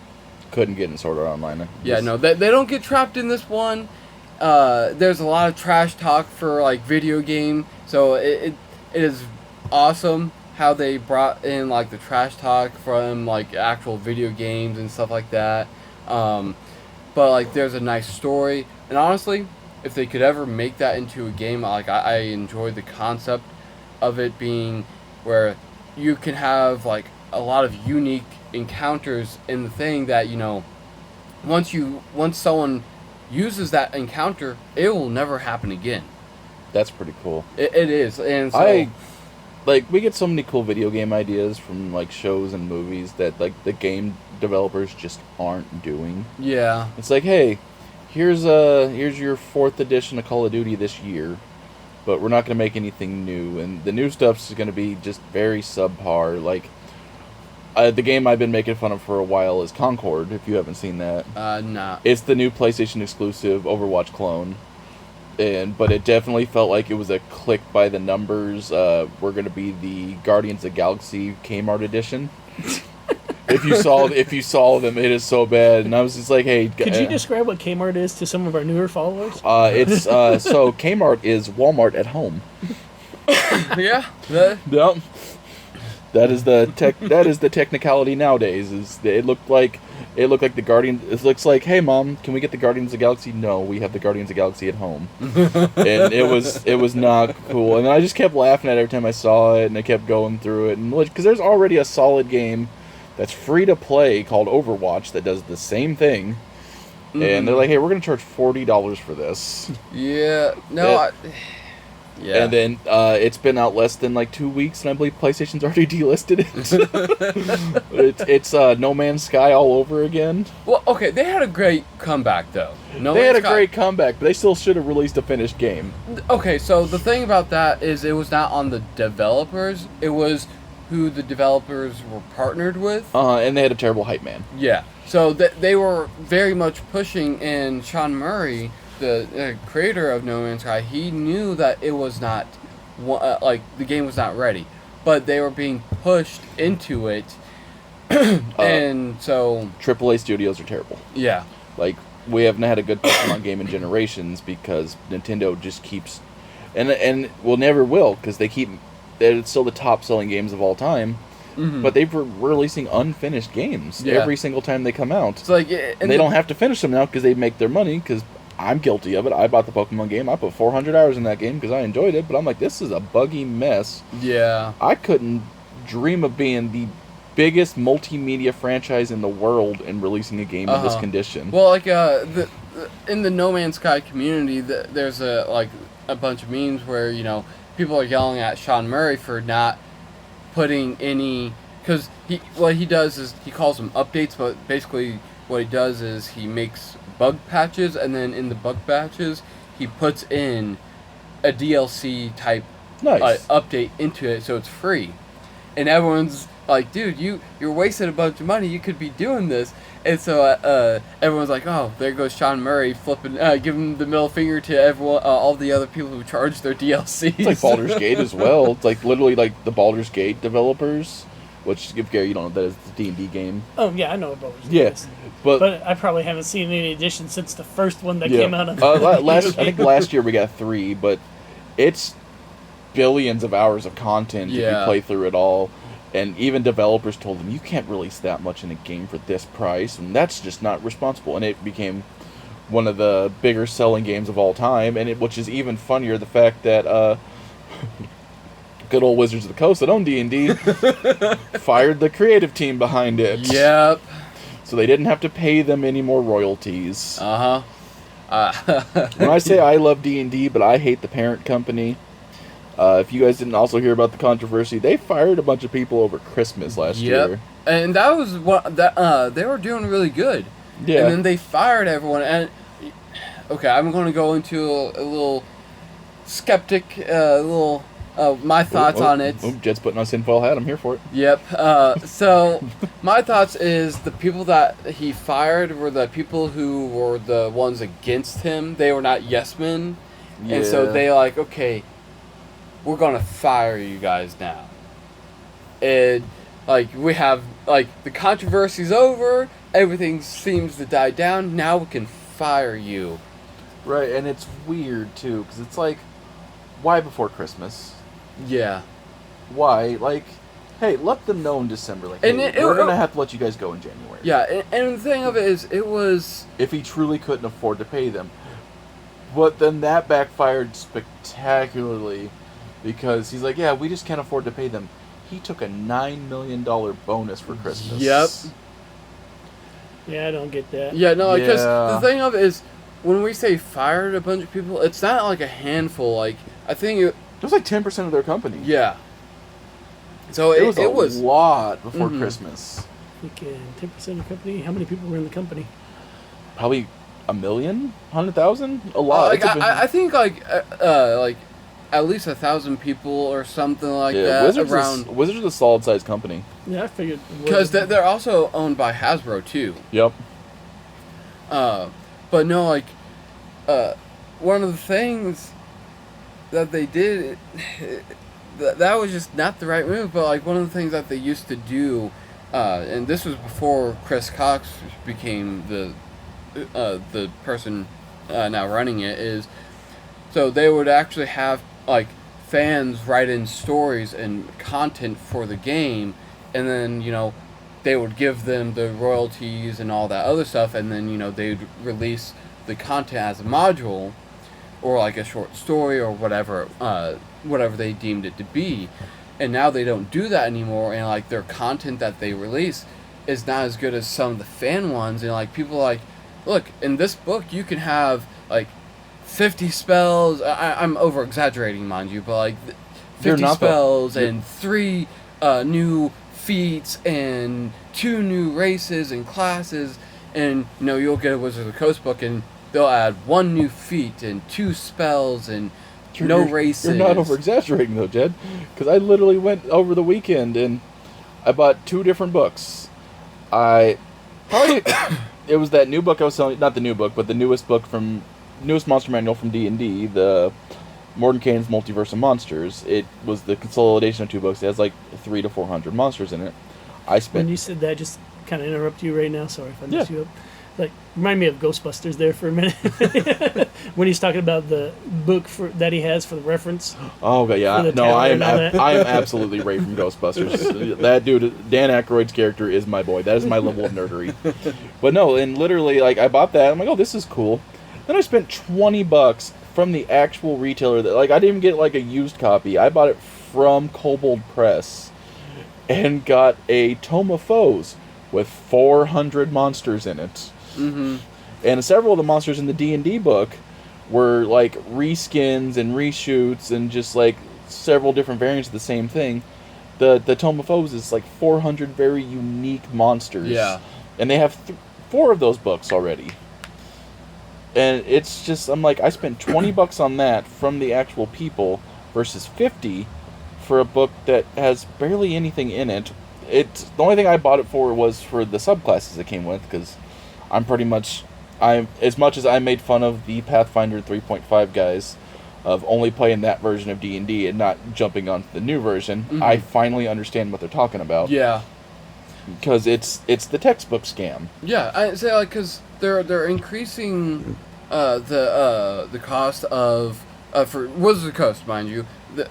Speaker 2: Couldn't get in Sword Art Online.
Speaker 3: yeah, no, they don't get trapped in this one. There's a lot of trash talk for like video game, so it is awesome how they brought in like the trash talk from like actual video games and stuff like that. But like there's a nice story, and honestly, if they could ever make that into a game, like I enjoy the concept of it being where you can have like a lot of unique encounters in the thing that once someone uses that encounter, it will never happen again.
Speaker 2: That's pretty cool.
Speaker 3: It is, and so
Speaker 2: We get so many cool video game ideas from like shows and movies that like the game developers just aren't doing.
Speaker 3: yeah,
Speaker 2: It's like, hey, here's your 4th edition of Call of Duty this year, but we're not going to make anything new, and the new stuff's going to be just very subpar. Like the game I've been making fun of for a while is Concord. If you haven't seen that,
Speaker 3: nah.
Speaker 2: it's the new PlayStation exclusive Overwatch clone. But it definitely felt like it was a click by the numbers. We're going to be the Guardians of the Galaxy Kmart edition. If you saw them, it is so bad. And I was just like, hey,
Speaker 1: Could you describe what Kmart is to some of our newer followers?
Speaker 2: It's so Kmart is Walmart at home.
Speaker 3: Yeah,
Speaker 2: Yep. That is the technicality nowadays. It looked like the Guardian. It looks like, hey mom, can we get the Guardians of the Galaxy? No, we have the Guardians of the Galaxy at home. And it was not cool. And I just kept laughing at it every time I saw it, and I kept going through it, and because there's already a solid game that's free to play called Overwatch that does the same thing, and they're like, hey, we're gonna charge $40 for this.
Speaker 3: yeah, no, yeah.
Speaker 2: And then it's been out less than like 2 weeks, and I believe PlayStation's already delisted it. it's No Man's Sky all over again.
Speaker 3: Well, okay, they had a great comeback though.
Speaker 2: They had a great comeback, but they still should have released a finished game.
Speaker 3: Okay, so the thing about that is it was not on the developers; it was who the developers were partnered with.
Speaker 2: And they had a terrible hype man.
Speaker 3: Yeah, so they were very much pushing, and Sean Murray, the creator of No Man's Sky, he knew that it was not, like, the game was not ready. But they were being pushed into it, and so...
Speaker 2: AAA studios are terrible.
Speaker 3: Yeah.
Speaker 2: Like, we haven't had a good Pokemon game in generations because Nintendo just keeps... And well, never will, because they're still the top-selling games of all time. Mm-hmm. But they're releasing unfinished games every single time they come out.
Speaker 3: It's like,
Speaker 2: and they don't have to finish them now because they make their money, because... I'm guilty of it. I bought the Pokemon game. I put 400 hours in that game because I enjoyed it, but I'm like, this is a buggy mess.
Speaker 3: Yeah.
Speaker 2: I couldn't dream of being the biggest multimedia franchise in the world and releasing a game in this condition.
Speaker 3: Well, like, in the No Man's Sky community, there's a bunch of memes where, people are yelling at Sean Murray for not putting any... Because what he does is he calls them updates, but basically what he does is he makes bug patches, and then in the bug patches he puts in a DLC type update into it, so it's free. And everyone's like, dude, you're wasting a bunch of money, you could be doing this. And so everyone's like, oh, there goes Sean Murray flipping, giving the middle finger to everyone, all the other people who charge their DLCs.
Speaker 2: It's like Baldur's Gate as well. It's like literally like the Baldur's Gate developers, which, if Gary, you don't know, that is the D&D game.
Speaker 1: Oh yeah, I know what Baldur's Gate
Speaker 2: is. But
Speaker 1: I probably haven't seen any editions since the first one that came out.
Speaker 2: I think last year we got 3, but it's billions of hours of content if you play through it all. And even developers told them, you can't release that much in a game for this price, and that's just not responsible. And it became one of the bigger selling games of all time, which is even funnier, the fact that good old Wizards of the Coast that own D&D fired the creative team behind it.
Speaker 3: Yep.
Speaker 2: So they didn't have to pay them any more royalties.
Speaker 3: When
Speaker 2: I say I love D&D, but I hate the parent company, if you guys didn't also hear about the controversy, they fired a bunch of people over Christmas last year.
Speaker 3: And that was they were doing really good.
Speaker 2: Yeah.
Speaker 3: And then they fired everyone. And okay, I'm going to go into a little skeptic, little my thoughts on it.
Speaker 2: Jed's putting on tinfoil hat. I'm here for it.
Speaker 3: Yep. So my thoughts is the people that he fired were the people who were the ones against him. They were not yes men, and so they like, okay, we're gonna fire you guys now. And like we have like the controversy's over. Everything seems to die down. Now we can fire you.
Speaker 2: Right, and it's weird too because it's like, why before Christmas?
Speaker 3: Yeah.
Speaker 2: Why? Like, hey, let them know in December. Like,
Speaker 3: And
Speaker 2: hey, we're gonna have to let you guys go in January.
Speaker 3: Yeah, and the thing of it is, it was...
Speaker 2: If he truly couldn't afford to pay them. But then that backfired spectacularly because he's like, yeah, we just can't afford to pay them. He took a $9 million bonus for Christmas.
Speaker 3: Yep.
Speaker 1: Yeah, I don't get that.
Speaker 3: Yeah, no, because
Speaker 2: Yeah.
Speaker 3: the thing of it is, when we say fired a bunch of people, it's not like a handful. Like, I think
Speaker 2: It was like 10% of their company.
Speaker 3: yeah. So
Speaker 2: It was a
Speaker 3: was
Speaker 2: lot before
Speaker 3: Mhm.
Speaker 2: Christmas.
Speaker 1: Thinking 10% of the company. How many people were in the company?
Speaker 2: Probably 1,000,000, 100,000, a lot.
Speaker 3: like,
Speaker 2: It's a big-
Speaker 3: I think like at least 1,000 people or something like that
Speaker 2: Wizards is a solid sized company.
Speaker 1: Yeah, I figured.
Speaker 3: because they're also owned by Hasbro too.
Speaker 2: Yep.
Speaker 3: But no, like one of the things that they did. That was just not the right move, but like one of the things that they used to do, and this was before Chris Cox became the person now running it, is so they would actually have like fans write in stories and content for the game, and then they would give them the royalties and all that other stuff, and then they'd release the content as a module or like a short story or whatever they deemed it to be. And now they don't do that anymore, and like their content that they release is not as good as some of the fan ones. And like people are like, look, in this book you can have like 50 spells. I'm over exaggerating, mind you, but like 50 spells and 3 new feats and 2 new races and classes, and you'll get a Wizards of the Coast book and they'll add 1 new feat and 2 spells and no races.
Speaker 2: You're not over exaggerating though, Jed, because I literally went over the weekend and I bought 2 different books. It was that new book I was selling, not the new book, but the newest monster manual from D&D, the Mordenkainen's Multiverse of Monsters. It was the consolidation of 2 books. It has like 300 to 400 monsters in it.
Speaker 1: When you said that, just kind of interrupt you right now. Sorry if I messed
Speaker 2: Yeah.
Speaker 1: you up. Like, remind me of Ghostbusters there for a minute. When he's talking about the book that he has for the reference.
Speaker 2: Oh god, yeah.
Speaker 1: For the
Speaker 2: No,
Speaker 1: tower
Speaker 2: I am
Speaker 1: and all that.
Speaker 2: I am absolutely Ray from Ghostbusters. That dude, Dan Aykroyd's character is my boy. That is my level of nerdery. But no, and literally, like, I bought that. I'm like, oh, this is cool. Then I spent $20 from the actual retailer. That, like, I didn't even get like a used copy. I bought it from Kobold Press, and got a Tome of Foes with 400 monsters in it.
Speaker 3: Mm-hmm.
Speaker 2: And several of the monsters in the D&D book were like reskins and reshoots and just like several different variants of the same thing. The Tome of Foes is like 400 very unique monsters.
Speaker 3: Yeah.
Speaker 2: And they have 4 of those books already. And it's just, I'm like, I spent $20 on that from the actual people versus 50 for a book that has barely anything in it. The only thing I bought it for was for the subclasses it came with, because as much as I made fun of the Pathfinder 3.5 guys of only playing that version of D&D and not jumping onto the new version,
Speaker 3: Mm-hmm.
Speaker 2: I finally understand what they're talking about.
Speaker 3: Yeah.
Speaker 2: Because it's the textbook scam.
Speaker 3: Yeah, I say like because they're increasing the cost of for Wizards of the Coast, mind you,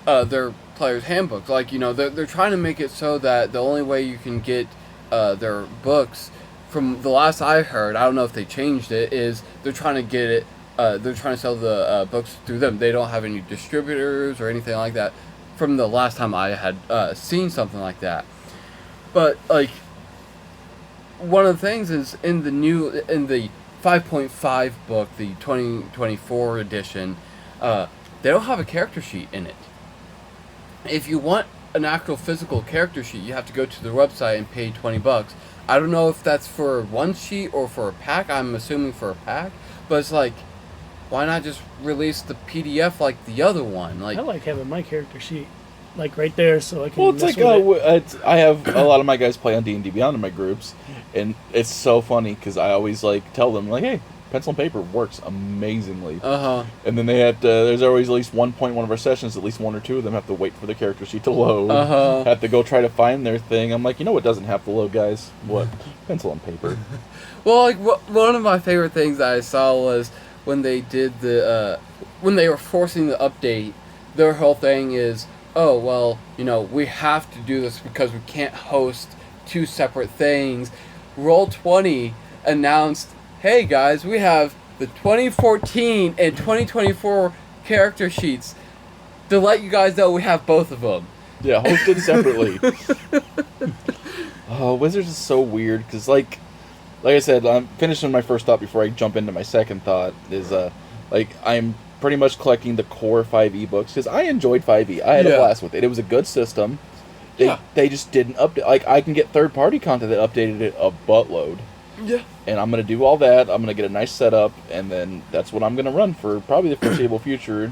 Speaker 3: their players' handbooks. Like they're trying to make it so that the only way you can get their books, from the last I heard, I don't know if they changed it, is they're trying to get it. They're trying to sell the books through them. They don't have any distributors or anything like that. From the last time I had seen something like that, but like one of the things is in the 5.5 book, the 2024 edition, they don't have a character sheet in it. If you want an actual physical character sheet, you have to go to their website and pay $20. I don't know if that's for one sheet or for a pack. I'm assuming for a pack, but it's like why not just release the PDF like the other one? Like,
Speaker 1: I like having my character sheet, like right there, so I can.
Speaker 2: Well, it's
Speaker 1: mess
Speaker 2: like
Speaker 1: with it.
Speaker 2: I have a lot of my guys play on D&D Beyond in my groups, and it's so funny because I always like tell them like, hey, pencil and paper works amazingly. And then they had there's always at least one point in one of our sessions, at least one or two of them have to wait for the character sheet to load. Have to go try to find their thing. I'm like, you know what doesn't have to load, guys? What? Pencil and paper.
Speaker 3: well, like one of my favorite things that I saw was when they did the when they were forcing the update. Their whole thing is, oh well, you know, we have to do this because we can't host two separate things. Roll20 announced, hey guys, we have the 2014 and 2024 character sheets to let you guys know we have both of them.
Speaker 2: Yeah, hosted separately. Oh, Wizards is so weird because, like I said, I'm finishing my first thought before I jump into my second thought. Is like I'm pretty much collecting the core 5e books because I enjoyed 5e. I had a blast with it. It was a good system. They just didn't update. Like I can get third party content that updated it a buttload.
Speaker 3: Yeah.
Speaker 2: And I'm going to do all that. I'm going to get a nice setup, and then that's what I'm going to run for probably the foreseeable future.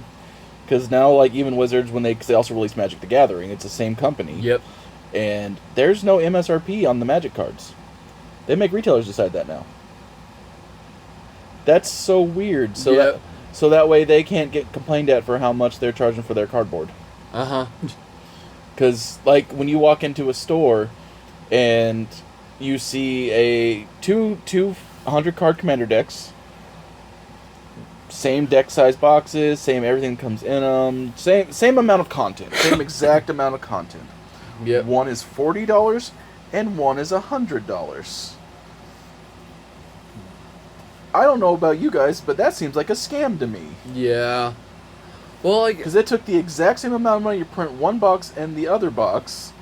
Speaker 2: Because now, like, even Wizards, when they also release Magic the Gathering, it's the same company.
Speaker 3: Yep.
Speaker 2: And there's no MSRP on the Magic cards. They make retailers decide that now. That's so weird. So that way they can't get complained at for how much they're charging for their cardboard. Because, like, when you walk into a store and you see a two 100-card commander decks, same deck size boxes, same everything comes in them, same amount of content, same exact amount of content.
Speaker 3: Yep.
Speaker 2: One is $40 and one is $100. I don't know about you guys, but that seems like a scam to me.
Speaker 3: Yeah. Well, like,
Speaker 2: because it took the exact same amount of money to print one box and the other box.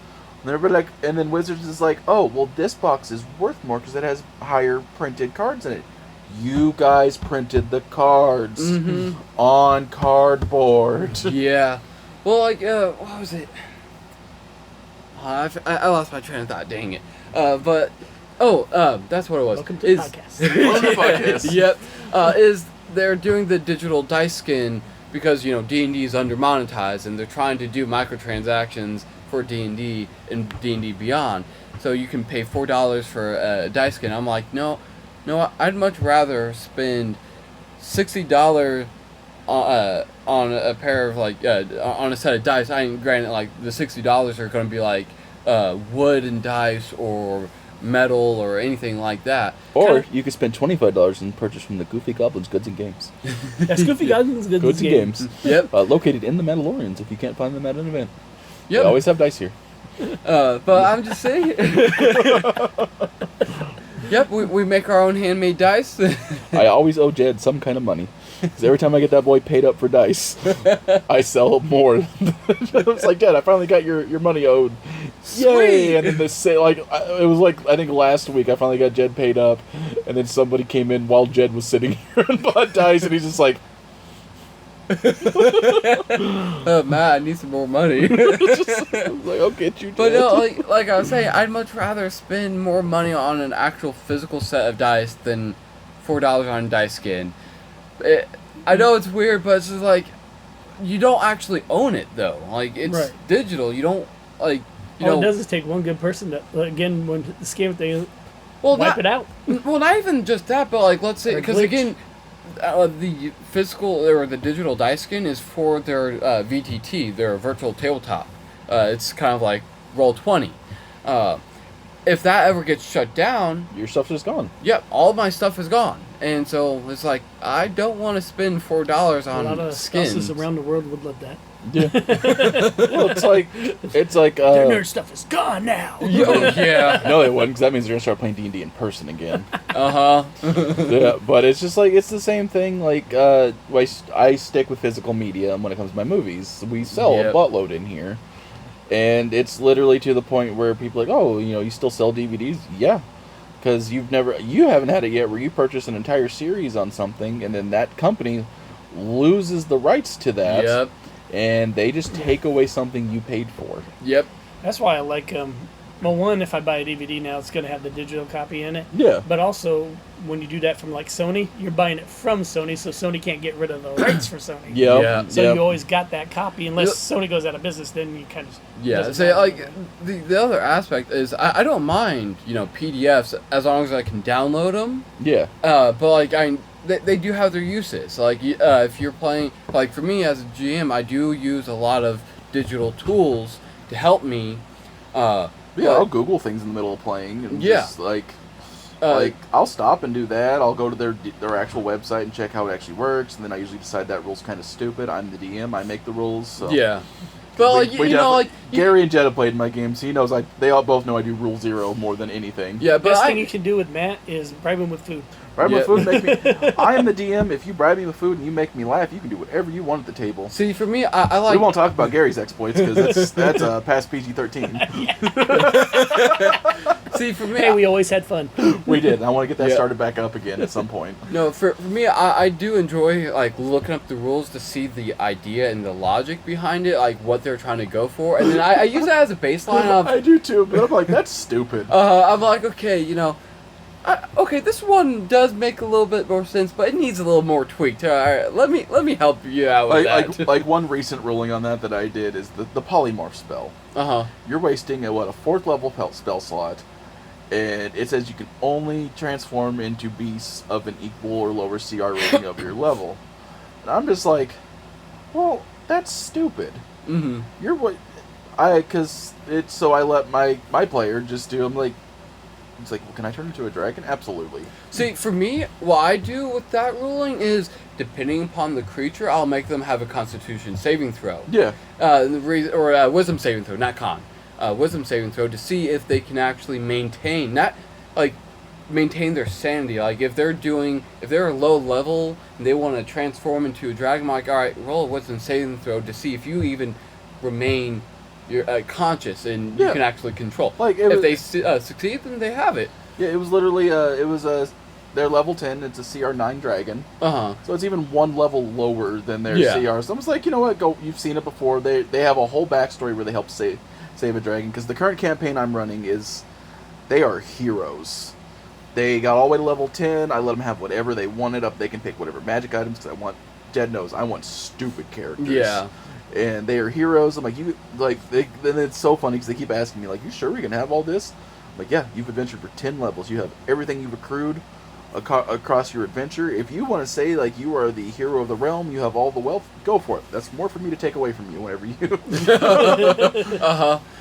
Speaker 2: And everybody like, and then Wizards is like, oh, well, this box is worth more because it has higher printed cards in it. You guys printed the cards on cardboard.
Speaker 3: Yeah. Well, like, what was it? I lost my train of thought. Dang it. But that's what it was.
Speaker 1: Welcome to the podcast.
Speaker 2: Welcome to the podcast.
Speaker 3: Yep. Is they're doing the digital dice skin because D&D is under monetized and they're trying to do microtransactions for D&D and D&D Beyond, so you can pay $4 for a dice skin. I'm like, no, I'd much rather spend $60 on a pair of on a set of dice. Granted, like the $60 are going to be like wood and dice or metal or anything like that.
Speaker 2: Or you could spend $25 and purchase from the Goofy Goblins Goods and Games.
Speaker 1: That's Goofy Goblins Goods
Speaker 2: and Games.
Speaker 3: Yep.
Speaker 2: Located in the Mandalorians if you can't find them at an event.
Speaker 3: Yep.
Speaker 2: They always have dice here.
Speaker 3: But I'm just saying. Yep, we make our own handmade dice.
Speaker 2: I always owe Jed some kind of money. Because every time I get that boy paid up for dice, I sell more. It's like, Dad, I finally got your money owed.
Speaker 3: Sweet.
Speaker 2: Yay! And then it was like, I think last week I finally got Jed paid up. And then somebody came in while Jed was sitting here and bought dice. And he's just like,
Speaker 3: Matt, I need some more money.
Speaker 2: like, I'll get you, Jed.
Speaker 3: But no, like I was saying, I'd much rather spend more money on an actual physical set of dice than $4 on a dice skin. I know it's weird, but it's just like, you don't actually own it though. Like, it's digital. You don't
Speaker 1: All it does is take one good person to, again, when the scam thing, wipe it out.
Speaker 3: Well, not even just that, but like, let's say, because again, the physical or the digital dice skin is for their VTT, their virtual tabletop. It's kind of like Roll20. If that ever gets shut down,
Speaker 2: your stuff is gone.
Speaker 3: Yep, all of my stuff is gone. And so it's like, I don't want to spend $4 on
Speaker 1: a lot of
Speaker 3: skins.
Speaker 1: spouses around the world would love that.
Speaker 2: Yeah. Well, it's like
Speaker 1: their nerd stuff is gone now.
Speaker 3: Yeah.
Speaker 2: No, it wouldn't, because that means they're gonna start playing D&D in person again.
Speaker 3: Yeah,
Speaker 2: but it's just like, it's the same thing. Like, I stick with physical media when it comes to my movies. We sell a buttload in here, and it's literally to the point where people are like, oh, you still sell DVDs? Yeah. Because you haven't had it yet where you purchase an entire series on something and then that company loses the rights to that.
Speaker 3: Yep.
Speaker 2: And they just take away something you paid for.
Speaker 3: Yep.
Speaker 1: That's why I like Well, one, if I buy a DVD now, it's going to have the digital copy in it.
Speaker 2: Yeah.
Speaker 1: But also, when you do that from like Sony, you're buying it from Sony, so Sony can't get rid of the rights for Sony.
Speaker 2: Yeah.
Speaker 1: So you always got that copy, unless Sony goes out of business, then you kind of
Speaker 3: the other aspect is I don't mind PDFs as long as I can download them.
Speaker 2: Yeah.
Speaker 3: But like they do have their uses. Like if you're playing, like for me as a GM, I do use a lot of digital tools to help me.
Speaker 2: I'll Google things in the middle of playing and just like I'll stop and do that. I'll go to their actual website and check how it actually works, and then I usually decide that rule's kind of stupid. I'm the DM. I make the rules. So.
Speaker 3: Yeah. But
Speaker 2: Gary and Jed have played my games. So he knows they all both know I do Rule 0 more than anything.
Speaker 3: Yeah, but
Speaker 1: best thing you can do with Matt is bribe him with food.
Speaker 2: Bribe me with food, make me. I am the DM. If you bribe me with food and you make me laugh, you can do whatever you want at the table.
Speaker 3: See, for me, I like.
Speaker 2: We won't talk about Gary's exploits because that's past PG-13.
Speaker 3: See, for me,
Speaker 1: Hey, we always had fun.
Speaker 2: We did. I want to get that started back up again at some point.
Speaker 3: No, for me, I do enjoy like looking up the rules to see the idea and the logic behind it, like what they're trying to go for, and then I use that as a baseline of.
Speaker 2: I do too, but I'm like, that's stupid.
Speaker 3: I'm like, okay, okay, this one does make a little bit more sense, but it needs a little more tweaked. All right, let me help you out with that.
Speaker 2: Like one recent ruling on that I did is the polymorph spell. You're wasting a 4th level spell slot, and it says you can only transform into beasts of an equal or lower CR rating of your level. And I'm just like, well, that's stupid.
Speaker 3: Mm-hmm.
Speaker 2: Because it's so I let my player just do. I'm like. It's like, well, can I turn into a dragon? Absolutely.
Speaker 3: See, for me, what I do with that ruling is, depending upon the creature, I'll make them have a Constitution saving throw.
Speaker 2: Yeah.
Speaker 3: Or Wisdom saving throw, not Con. Wisdom saving throw to see if they can actually maintain their sanity. Like, if they're a low level and they want to transform into a dragon, I'm like, all right, roll a Wisdom saving throw to see if you even remain. You're conscious and you can actually control. Like if they succeed, then they have it.
Speaker 2: Yeah, it was literally they're level 10. It's a CR 9 dragon. So it's even one level lower than their CR. So I was like, you know what? Go. You've seen it before. They have a whole backstory where they help save a dragon. Because the current campaign I'm running they are heroes. They got all the way to level 10. I let them have whatever they wanted up. They can pick whatever magic items because Jed knows I want stupid characters.
Speaker 3: Yeah.
Speaker 2: And they are heroes. I'm like, then it's so funny because they keep asking me, like, you sure we can have all this? I'm like, yeah, you've adventured for 10 levels. You have everything you've accrued across your adventure. If you want to say, like, you are the hero of the realm, you have all the wealth, go for it. That's more for me to take away from you whenever you... But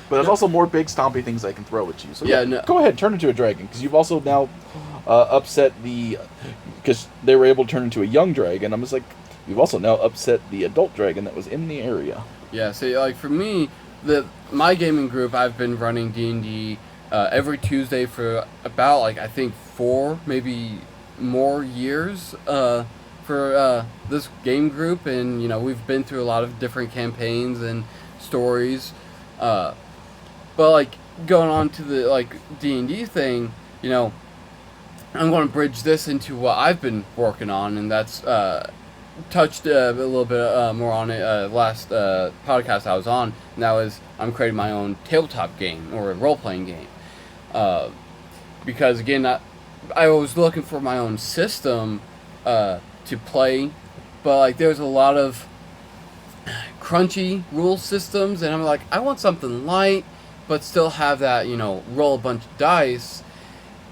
Speaker 2: there's also more big stompy things I can throw at you. So go ahead, turn into a dragon. Because you've also now upset because they were able to turn into a young dragon. I'm just like... You've also now upset the adult dragon that was in the area. Yeah,
Speaker 3: see, like, for me, my gaming group, I've been running D&D every Tuesday for about, like, I think 4, maybe more years for this game group. And, we've been through a lot of different campaigns and stories. But, like, going on to the, like, D&D thing, I'm going to bridge this into what I've been working on, and that's... touched a little bit more on it last podcast I was on, and that was I'm creating my own tabletop game or a role-playing game because again I was looking for my own system to play, but like there's a lot of crunchy rule systems, and I'm like, I want something light but still have that roll a bunch of dice,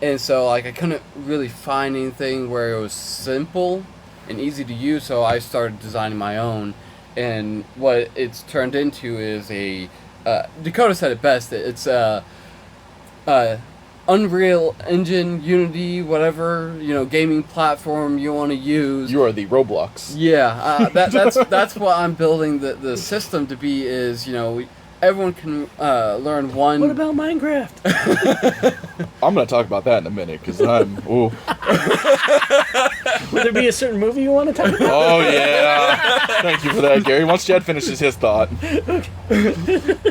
Speaker 3: and so like I couldn't really find anything where it was simple and easy to use, so I started designing my own, and what it's turned into is Dakota said it best, it's Unreal Engine, Unity, whatever, gaming platform you want to use.
Speaker 2: You are the Roblox.
Speaker 3: Yeah, that's what I'm building the system to be is, everyone can learn one...
Speaker 1: What about Minecraft?
Speaker 2: I'm going to talk about that in a minute, because ooh.
Speaker 1: Would there be a certain movie you want to talk about?
Speaker 2: Oh, yeah. Thank you for that, Gary. Once Jed finishes his thought.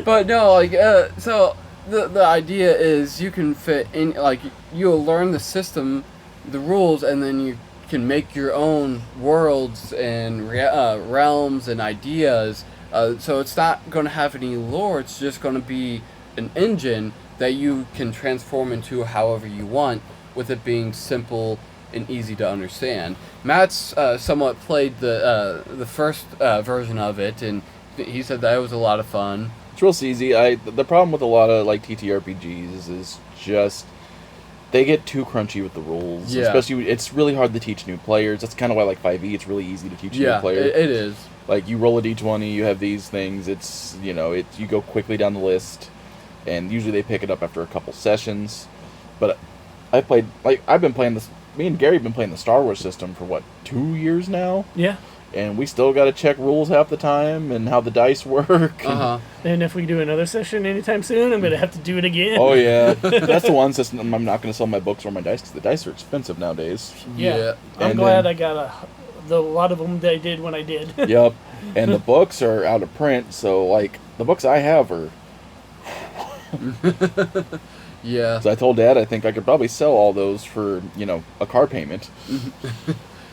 Speaker 3: But no, like, so the idea is you can fit in, like, you'll learn the system, the rules, and then you can make your own worlds and realms and ideas. So it's not going to have any lore, it's just going to be an engine that you can transform into however you want, with it being simple and easy to understand. Matt's somewhat played the first version of it, and he said that it was a lot of fun.
Speaker 2: It's real easy. The problem with a lot of like TTRPGs is just they get too crunchy with the rules.
Speaker 3: Yeah.
Speaker 2: Especially, it's really hard to teach new players. That's kind of why, like 5e, it's really easy to teach new
Speaker 3: Yeah,
Speaker 2: players.
Speaker 3: it is.
Speaker 2: Like, you roll a d20, you have these things. It's, you go quickly down the list, and usually they pick it up after a couple sessions. But I've been playing this. Me and Gary have been playing the Star Wars system for what, 2 years now?
Speaker 1: Yeah.
Speaker 2: And we still got to check rules half the time and how the dice work.
Speaker 1: And if we do another session anytime soon, I'm going to have to do it again.
Speaker 2: Oh, yeah. That's the one system I'm not going to sell my books or my dice, because the dice are expensive nowadays.
Speaker 1: Yeah. I'm
Speaker 2: And
Speaker 1: glad
Speaker 2: then-
Speaker 1: I got a lot of them that I did when I did.
Speaker 2: Yep. And the books are out of print, so, like, the books I have are...
Speaker 3: Yeah.
Speaker 2: So I told Dad I think I could probably sell all those for, a car payment.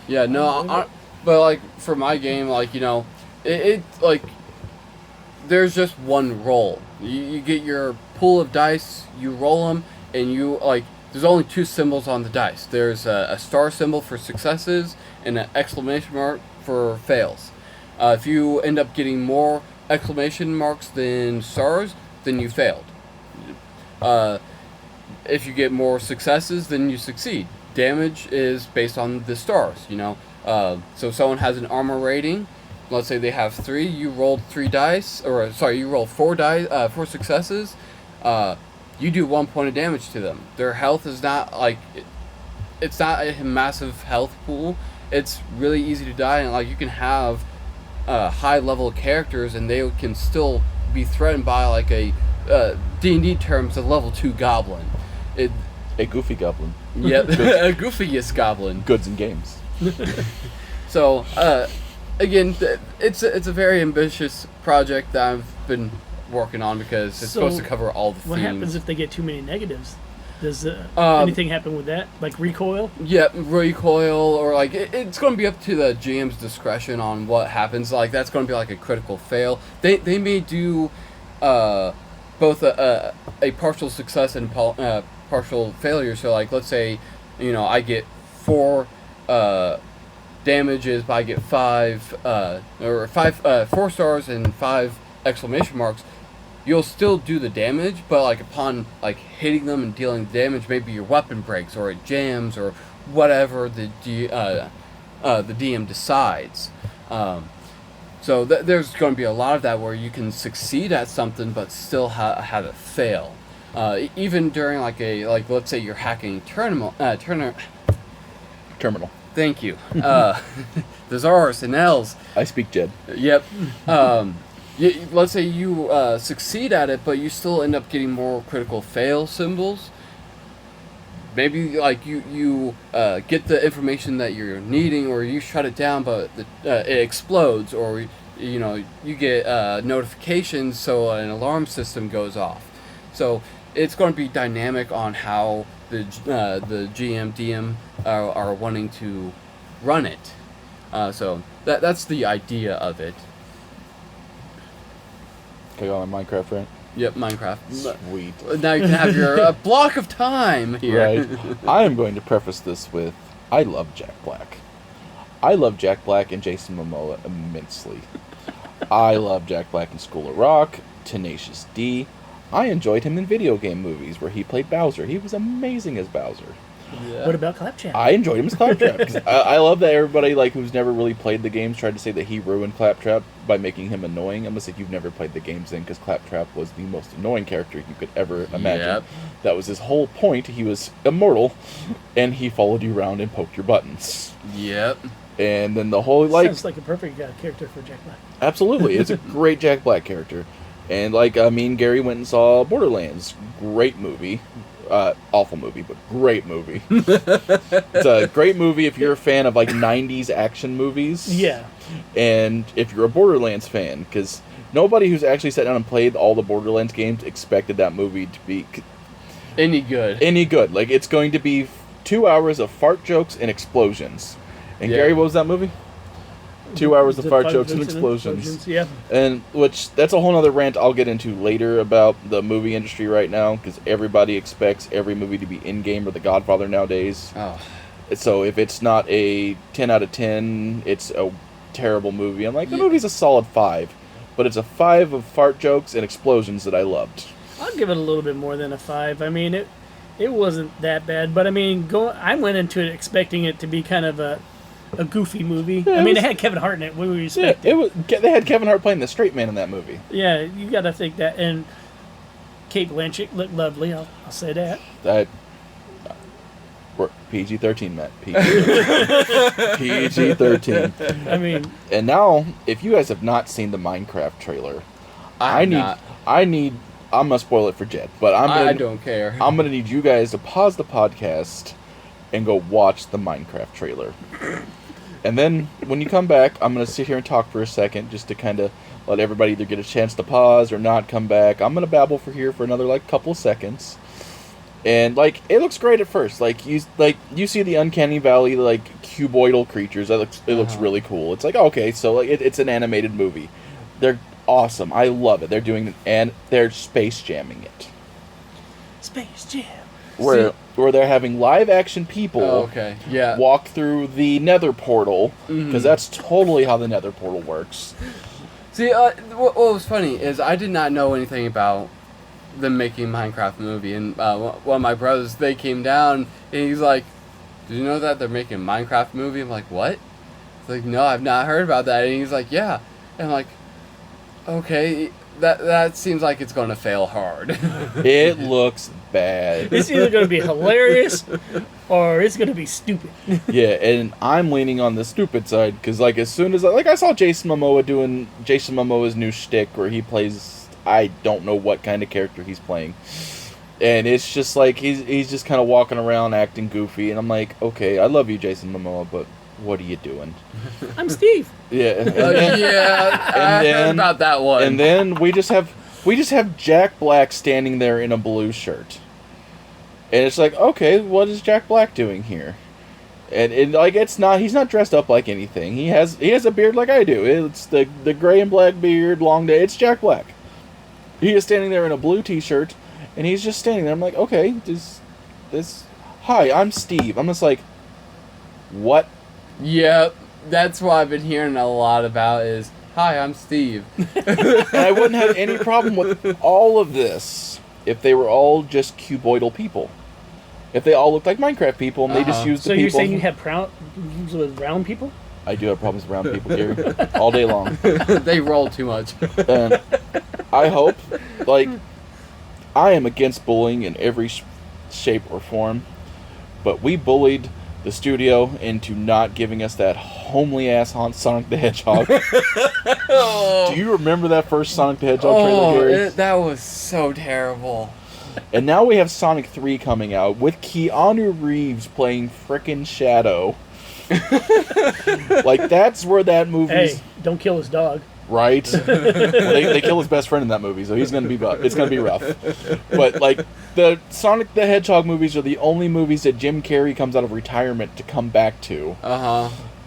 Speaker 3: Yeah, no, but like for my game, like it like there's just one roll. You get your pool of dice, you roll them, and there's only 2 symbols on the dice. There's a star symbol for successes and an exclamation mark for fails. If you end up getting more exclamation marks than stars, then you failed. If you get more successes, then you succeed. Damage is based on the stars, So if someone has an armor rating, let's say they have 3, you rolled 3 dice, you rolled 4 dice, 4 successes, you do 1 point of damage to them. Their health is not it's not a massive health pool. It's really easy to die, and you can have high level characters, and they can still be threatened by a D&D terms, a level 2 goblin.
Speaker 2: A goofy goblin.
Speaker 3: Yep, a goofiest goblin.
Speaker 2: Goods and games.
Speaker 3: So, again, it's a very ambitious project that I've been working on, because it's supposed to cover all the themes.
Speaker 1: What happens if they get too many negatives? Does anything happen with that? Like recoil?
Speaker 3: Yeah, recoil, or it's going to be up to the GM's discretion on what happens. That's going to be a critical fail. They may do both a partial success and partial failure. So let's say I get 4 damages, but I get 4 stars and 5 exclamation marks. You'll still do the damage, but upon hitting them and dealing damage, maybe your weapon breaks or it jams or whatever the DM decides. So there's going to be a lot of that where you can succeed at something but still have it fail. Even during let's say you're hacking terminal. Thank you. There's R's and L's.
Speaker 2: I speak Jed.
Speaker 3: Yep. Let's say you succeed at it, but you still end up getting more critical fail symbols. Maybe you get the information that you're needing, or you shut it down, but it explodes, or you get notifications, so an alarm system goes off. So it's going to be dynamic on how the GM DM are wanting to run it. So that's the idea of it.
Speaker 2: Can I go on my Minecraft rant?
Speaker 3: Yep, Minecraft.
Speaker 2: Sweet.
Speaker 3: Now you can have your block of time here.
Speaker 2: Right. I am going to preface this with, I love Jack Black. I love Jack Black and Jason Momoa immensely. I love Jack Black in School of Rock, Tenacious D. I enjoyed him in video game movies where he played Bowser. He was amazing as Bowser.
Speaker 3: Yeah.
Speaker 1: What about Claptrap?
Speaker 2: I enjoyed him as Claptrap. 'Cause I love that everybody who's never really played the games tried to say that he ruined Claptrap by making him annoying. Unless if you've never played the games, then, because Claptrap was the most annoying character you could ever imagine.
Speaker 3: Yep.
Speaker 2: That was his whole point. He was immortal, and he followed you around and poked your buttons.
Speaker 3: Yep.
Speaker 2: And then the whole
Speaker 1: Sounds like a perfect character for Jack Black.
Speaker 2: absolutely, it's a great Jack Black character. And me and Gary went and saw Borderlands. Great movie. Awful movie, but great movie. It's a great movie if you're a fan of 90s action movies.
Speaker 1: Yeah.
Speaker 2: And if you're a Borderlands fan, because nobody who's actually sat down and played all the Borderlands games expected that movie to be
Speaker 3: Any good.
Speaker 2: It's going to be 2 hours of fart jokes and explosions. And
Speaker 3: Yeah.
Speaker 2: Gary, what was that movie? 2 hours of
Speaker 1: The
Speaker 2: fart
Speaker 1: fart
Speaker 2: jokes and explosions.
Speaker 1: Yeah.
Speaker 2: And which that's a whole other rant I'll get into later about the movie industry right now, because everybody expects every movie to be in-game or The Godfather nowadays.
Speaker 3: Oh.
Speaker 2: So if it's not a 10 out of 10, it's a terrible movie. I'm like, the movie's a solid 5, but it's a 5 of fart jokes and explosions that I loved.
Speaker 1: I'll give it a little bit more than a 5. I mean, it wasn't that bad, but I mean, I went into it expecting it to be kind of a goofy movie.
Speaker 2: Yeah,
Speaker 1: I mean,
Speaker 2: it
Speaker 1: it had Kevin Hart in it. What were you
Speaker 2: Yeah,
Speaker 1: expecting?
Speaker 2: they had Kevin Hart playing the straight man in that movie.
Speaker 1: Yeah, you got to think that. And Kate Blanchett looked lovely. I'll say that.
Speaker 2: We're PG-13, Matt. PG-13.
Speaker 1: I mean,
Speaker 2: And now, if you guys have not seen the Minecraft trailer, I'm gonna spoil it for Jed, but
Speaker 3: I don't care.
Speaker 2: I'm gonna need you guys to pause the podcast and go watch the Minecraft trailer. And then when you come back, I'm gonna sit here and talk for a second, just to kind of let everybody either get a chance to pause or not come back. I'm gonna babble for another couple seconds. And it looks great at first. You see the uncanny valley cuboidal creatures. It looks really cool. It's okay, so it's an animated movie. They're awesome. I love it. They're doing and they're space jamming it.
Speaker 1: Space Jam.
Speaker 2: Where they're having live action people walk through the Nether portal, because that's totally how the Nether portal works.
Speaker 3: See, what was funny is I did not know anything about them making Minecraft movie, and one of my brothers, they came down and he's like, "Did you know that they're making a Minecraft movie?" I'm like, "What?" It's like, "No, I've not heard about that." And he's like, "Yeah," and I'm like, "Okay, that seems like it's gonna fail hard."
Speaker 2: It looks bad.
Speaker 1: It's either going to be hilarious or it's going to be stupid.
Speaker 2: Yeah, and I'm leaning on the stupid side, because as soon as I saw Jason Momoa doing Jason Momoa's new shtick where he plays, I don't know what kind of character he's playing, and it's just he's just kind of walking around acting goofy, and I'm like, okay, I love you, Jason Momoa, but what are you doing?
Speaker 1: I'm Steve.
Speaker 2: Yeah,
Speaker 3: I heard about that one.
Speaker 2: And then we just have Jack Black standing there in a blue shirt, and it's like, okay, what is Jack Black doing here? And he's not dressed up like anything. He has a beard like I do. It's the gray and black beard, long day. It's Jack Black. He is standing there in a blue t-shirt, and he's just standing there. I'm like, okay, hi, I'm Steve. I'm just like, what?
Speaker 3: Yep, that's what I've been hearing a lot about is, "Hi, I'm Steve."
Speaker 2: And I wouldn't have any problem with all of this if they were all just cuboidal people. If they all looked like Minecraft people and they just used the people.
Speaker 1: So you're saying you have problems with brown people?
Speaker 2: I do have problems with brown people, Gary, all day long.
Speaker 3: They roll too much.
Speaker 2: And I hope, I am against bullying in every shape or form, but we bullied the studio into not giving us that homely-ass Sonic the Hedgehog. Do you remember that first Sonic the Hedgehog trailer, Gary?
Speaker 3: That was so terrible.
Speaker 2: And now we have Sonic 3 coming out with Keanu Reeves playing frickin' Shadow. That's where that movie's...
Speaker 1: Hey, don't kill his dog.
Speaker 2: Right? Well, they kill his best friend in that movie, so it's gonna be rough. But the Sonic the Hedgehog movies are the only movies that Jim Carrey comes out of retirement to come back to.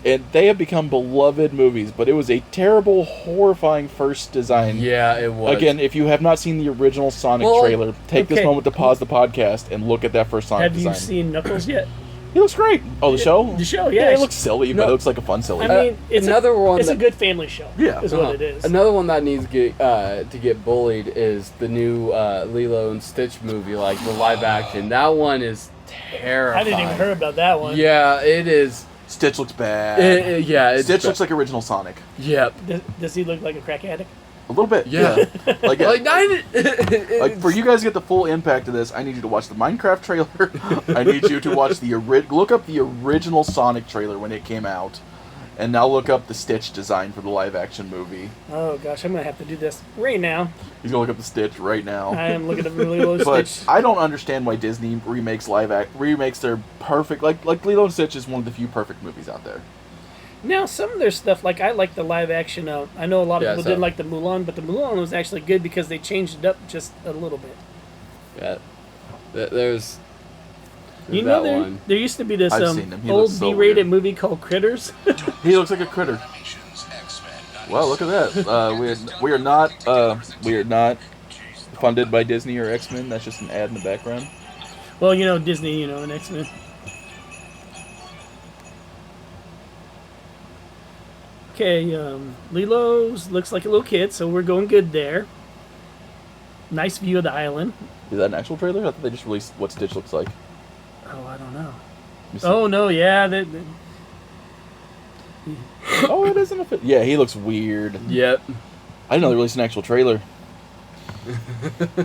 Speaker 2: And they have become beloved movies, but it was a terrible, horrifying first design.
Speaker 3: Yeah, it was.
Speaker 2: Again, if you have not seen the original Sonic trailer, take this moment to pause the podcast and look at that first Sonic design.
Speaker 1: Have you seen Knuckles yet?
Speaker 2: He looks great. Oh, the show?
Speaker 1: The show, yeah.
Speaker 2: Yeah, it looks silly, but it looks like a fun silly.
Speaker 1: I mean, it's a good family show.
Speaker 2: Yeah.
Speaker 1: Is what it is.
Speaker 3: Another one that needs to get bullied is the new Lilo and Stitch movie, the live action. That one is terrifying.
Speaker 1: I didn't even hear about that one.
Speaker 3: Yeah, it is.
Speaker 2: Stitch looks bad. Stitch looks like original Sonic.
Speaker 3: Yep.
Speaker 1: Does he look like a crack addict?
Speaker 2: A little bit.
Speaker 3: Yeah.
Speaker 2: For you guys to get the full impact of this, I need you to watch the Minecraft trailer. I need you to watch look up the original Sonic trailer when it came out, and now look up the Stitch design for the live action movie.
Speaker 1: Oh gosh, I'm gonna have to do this right now.
Speaker 2: He's gonna look up the Stitch right now.
Speaker 1: I am looking at Lilo and Stitch.
Speaker 2: But I don't understand why Disney remakes their perfect like Lilo and Stitch is one of the few perfect movies out there.
Speaker 1: Now, some of their stuff, I like the live action. I know a lot of people didn't like the Mulan, but the Mulan was actually good because they changed it up just a little bit.
Speaker 3: Yeah, there's
Speaker 1: there used to be this
Speaker 2: I've seen him. He
Speaker 1: old
Speaker 2: looks so
Speaker 1: B-rated
Speaker 2: weird.
Speaker 1: movie called Critters.
Speaker 2: He looks like a critter. Well, look at that. We are not funded by Disney or X-Men. That's just an ad in the background.
Speaker 1: Well, Disney, and X-Men. Okay, Lilo's looks like a little kid, so we're going good there. Nice view of the island.
Speaker 2: Is that an actual trailer? I thought they just released what Stitch looks like.
Speaker 1: Oh, I don't know. Oh, no, yeah.
Speaker 2: Oh, it isn't a fit. Yeah, he looks weird.
Speaker 3: Yep.
Speaker 2: I didn't know they released an actual trailer.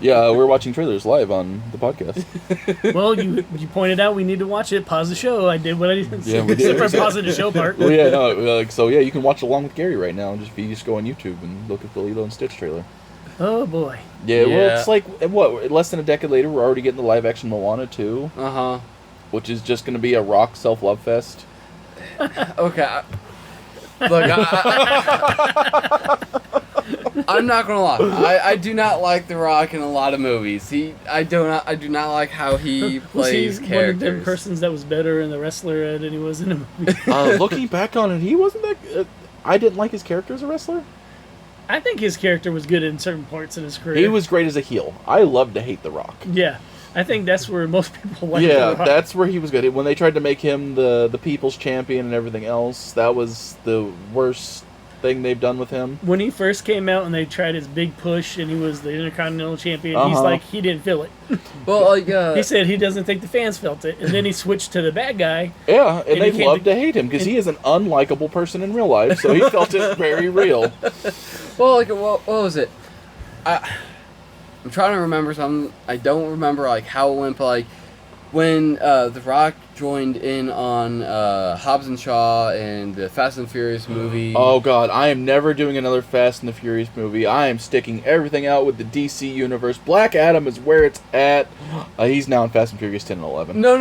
Speaker 2: Yeah, we're watching trailers live on the podcast.
Speaker 1: Well, you pointed out we need to watch it. Pause the show. I did what I did.
Speaker 2: Yeah, we did.
Speaker 1: Except for pausing the show part.
Speaker 2: Well, yeah, no, yeah, you can watch along with Gary right now. If you just go on YouTube and look at the Lilo and Stitch trailer.
Speaker 1: Oh, boy.
Speaker 2: Yeah, well, it's like, what, less than a decade later, we're already getting the live-action Moana 2.
Speaker 3: Uh-huh.
Speaker 2: Which is just going to be a rock self-love fest.
Speaker 3: Okay. Look, I'm not gonna lie. I do not like The Rock in a lot of movies. I do not like how he plays
Speaker 1: was he
Speaker 3: characters.
Speaker 1: one of them persons that was better in The Wrestler than he was in a movie?
Speaker 2: Looking back on it, he wasn't that. I didn't like his character as a wrestler.
Speaker 1: I think his character was good in certain parts in his career.
Speaker 2: He was great as a heel. I love to hate The Rock.
Speaker 1: Yeah. I think that's where most people like
Speaker 2: Yeah,
Speaker 1: The Rock.
Speaker 2: that's where he was good. When they tried to make him the people's champion and everything else, that was the worst thing they've done with him.
Speaker 1: When he first came out and they tried his big push and he was the Intercontinental Champion, he's like, he didn't feel it.
Speaker 3: Well, like,
Speaker 1: he said he doesn't think the fans felt it. And then he switched to the bad guy.
Speaker 2: Yeah, and they love
Speaker 1: to
Speaker 2: to hate him because he is an unlikable person in real life, so he felt it very real.
Speaker 3: well, like, what was it? I'm trying to remember something. I don't remember like how it went, but like when The Rock joined in on Hobbs and Shaw and the Fast and Furious movie.
Speaker 2: Oh God, I am never doing another Fast and the Furious movie. I am sticking everything out with the DC universe. Black Adam is where it's at. He's now in Fast and Furious 10 and 11.
Speaker 3: No.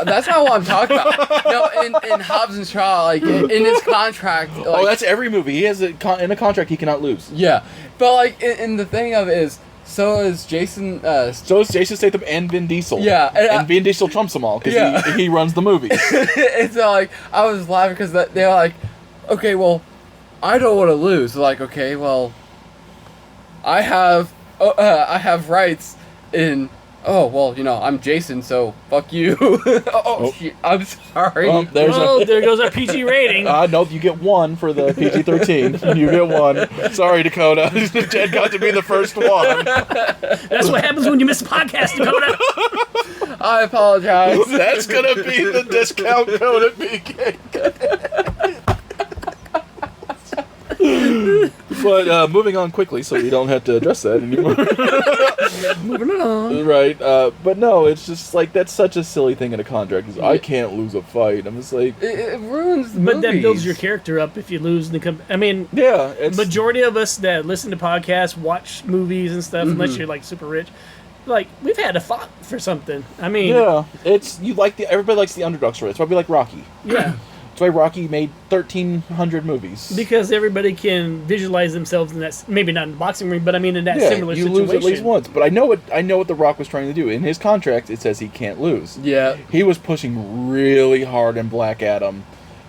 Speaker 3: That's not what I'm talking about. No, in Hobbs and Shaw, like in his contract. Like,
Speaker 2: That's every movie. He has in a contract he cannot lose.
Speaker 3: Yeah, but like in the thing of it is. So is Jason.
Speaker 2: So is Jason Statham and Vin Diesel.
Speaker 3: Yeah,
Speaker 2: and Vin Diesel trumps them all because he runs the movie.
Speaker 3: And so like I was laughing because they're like, okay, well, I don't want to lose. They're like, okay, well, I have rights in. Oh well, I'm Jason, so fuck you. Shit, I'm sorry.
Speaker 2: Well,
Speaker 1: there goes our PG rating.
Speaker 2: No, you get one for the PG-13. You get one. Sorry, Dakota. Jed got to be the first one.
Speaker 1: That's what happens when you miss a podcast, Dakota.
Speaker 3: I apologize.
Speaker 2: That's gonna be the discount code at BK. But moving on quickly, so we don't have to address that anymore.
Speaker 1: Moving on.
Speaker 2: Right, but no, it's just like that's such a silly thing in a contract. Is I can't lose a fight. I'm just like
Speaker 3: it ruins the
Speaker 1: But
Speaker 3: movies.
Speaker 1: that builds your character up if you lose. I mean,
Speaker 2: yeah, it's
Speaker 1: majority of us that listen to podcasts, watch movies and stuff, unless you're like super rich, like we've had to fight for something. I mean,
Speaker 2: yeah, it's everybody likes the underdog story. That's why we like Rocky.
Speaker 1: Yeah.
Speaker 2: That's why Rocky made 1,300 movies.
Speaker 1: Because everybody can visualize themselves in that, maybe not in the boxing ring, but I mean in that similar
Speaker 2: you
Speaker 1: situation.
Speaker 2: lose at least once. But I know what The Rock was trying to do. In his contract, it says he can't lose.
Speaker 3: Yeah.
Speaker 2: He was pushing really hard in Black Adam.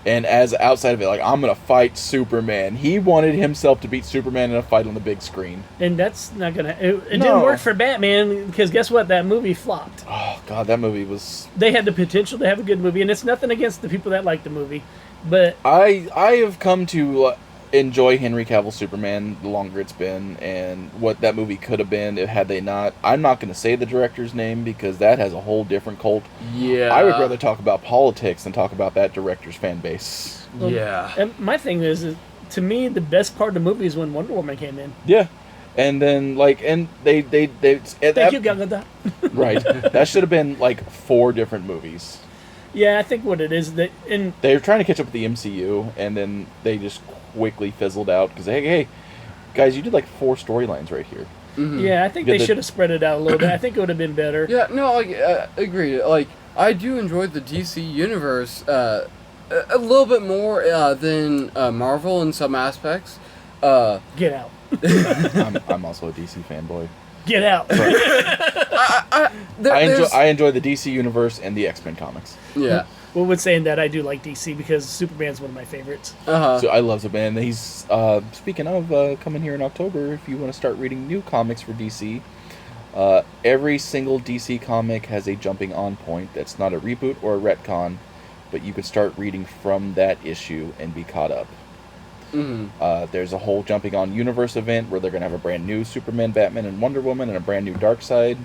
Speaker 2: And as outside of it, like, I'm going to fight Superman. He wanted himself to beat Superman in a fight on the big screen.
Speaker 1: And that's not going to... It didn't work for Batman, because guess what? That movie flopped.
Speaker 2: Oh, God, that movie was...
Speaker 1: They had the potential to have a good movie, and it's nothing against the people that like the movie. But...
Speaker 2: I have come to enjoy Henry Cavill's Superman the longer it's been, and what that movie could have been had they not... I'm not going to say the director's name, because that has a whole different cult.
Speaker 3: Yeah.
Speaker 2: I would rather talk about politics than talk about that director's fan base.
Speaker 3: Yeah.
Speaker 1: And my thing is, to me, the best part of the movie is when Wonder Woman came in.
Speaker 2: Yeah. And then, like, and they
Speaker 1: Thank you, Gal Gadot.
Speaker 2: Right. That should have been, like, 4 different movies.
Speaker 1: Yeah, I think what it is that...
Speaker 2: They were trying to catch up with the MCU, and then they just quickly fizzled out, because, hey, guys, you did, like, 4 storylines right here.
Speaker 3: Mm-hmm.
Speaker 1: Yeah, I think they should have spread it out a little bit. I think it would have been better.
Speaker 3: Yeah, no, like, agreed. Like, I do enjoy the DC universe a little bit more than Marvel in some aspects.
Speaker 1: Get out.
Speaker 2: I'm also a DC fanboy.
Speaker 1: Get out.
Speaker 2: I enjoy the DC universe and the X-Men comics.
Speaker 3: Yeah.
Speaker 1: Well, with saying that, I do like DC because Superman's one of my favorites.
Speaker 2: So I love Superman. He's speaking of coming here in October. If you want to start reading new comics for DC, every single DC comic has a jumping on point that's not a reboot or a retcon, but you can start reading from that issue and be caught up. There's a whole jumping on universe event where they're going to have a brand new Superman, Batman, and Wonder Woman, and a brand new Darkseid.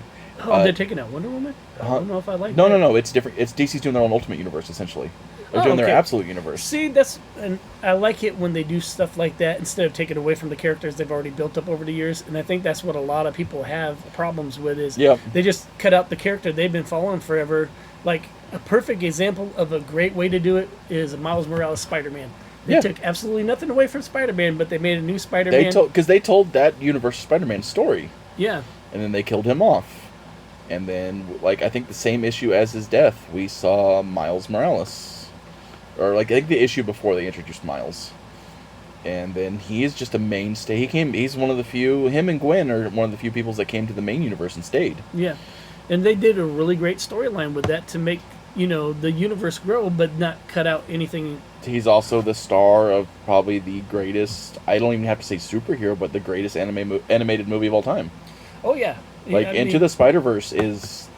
Speaker 1: Oh, they're taking out Wonder Woman? I don't know if I like
Speaker 2: No,
Speaker 1: that.
Speaker 2: no, it's different. It's DC's doing their own Ultimate Universe, essentially. They're doing
Speaker 1: okay.
Speaker 2: their Absolute Universe.
Speaker 1: See, and I like it when they do stuff like that instead of taking away from the characters they've already built up over the years. And I think that's what a lot of people have problems with is they just cut out the character they've been following forever. Like, a perfect example of a great way to do it is Miles Morales Spider-Man. They took absolutely nothing away from Spider-Man, but they made a new Spider-Man.
Speaker 2: Because they told that universe Spider-Man story.
Speaker 1: Yeah.
Speaker 2: And then they killed him off. And then, like, I think the same issue as his death, we saw Miles Morales. Or, like, I think the issue before they introduced Miles. And then he is just a mainstay. He's one of the few, him and Gwen are one of the few people that came to the main universe and stayed.
Speaker 1: Yeah. And they did a really great storyline with that to make, the universe grow, but not cut out anything.
Speaker 2: He's also the star of probably the greatest, I don't even have to say superhero, but the greatest animated movie of all time.
Speaker 1: Oh, yeah.
Speaker 2: Like, Into the Spider-Verse is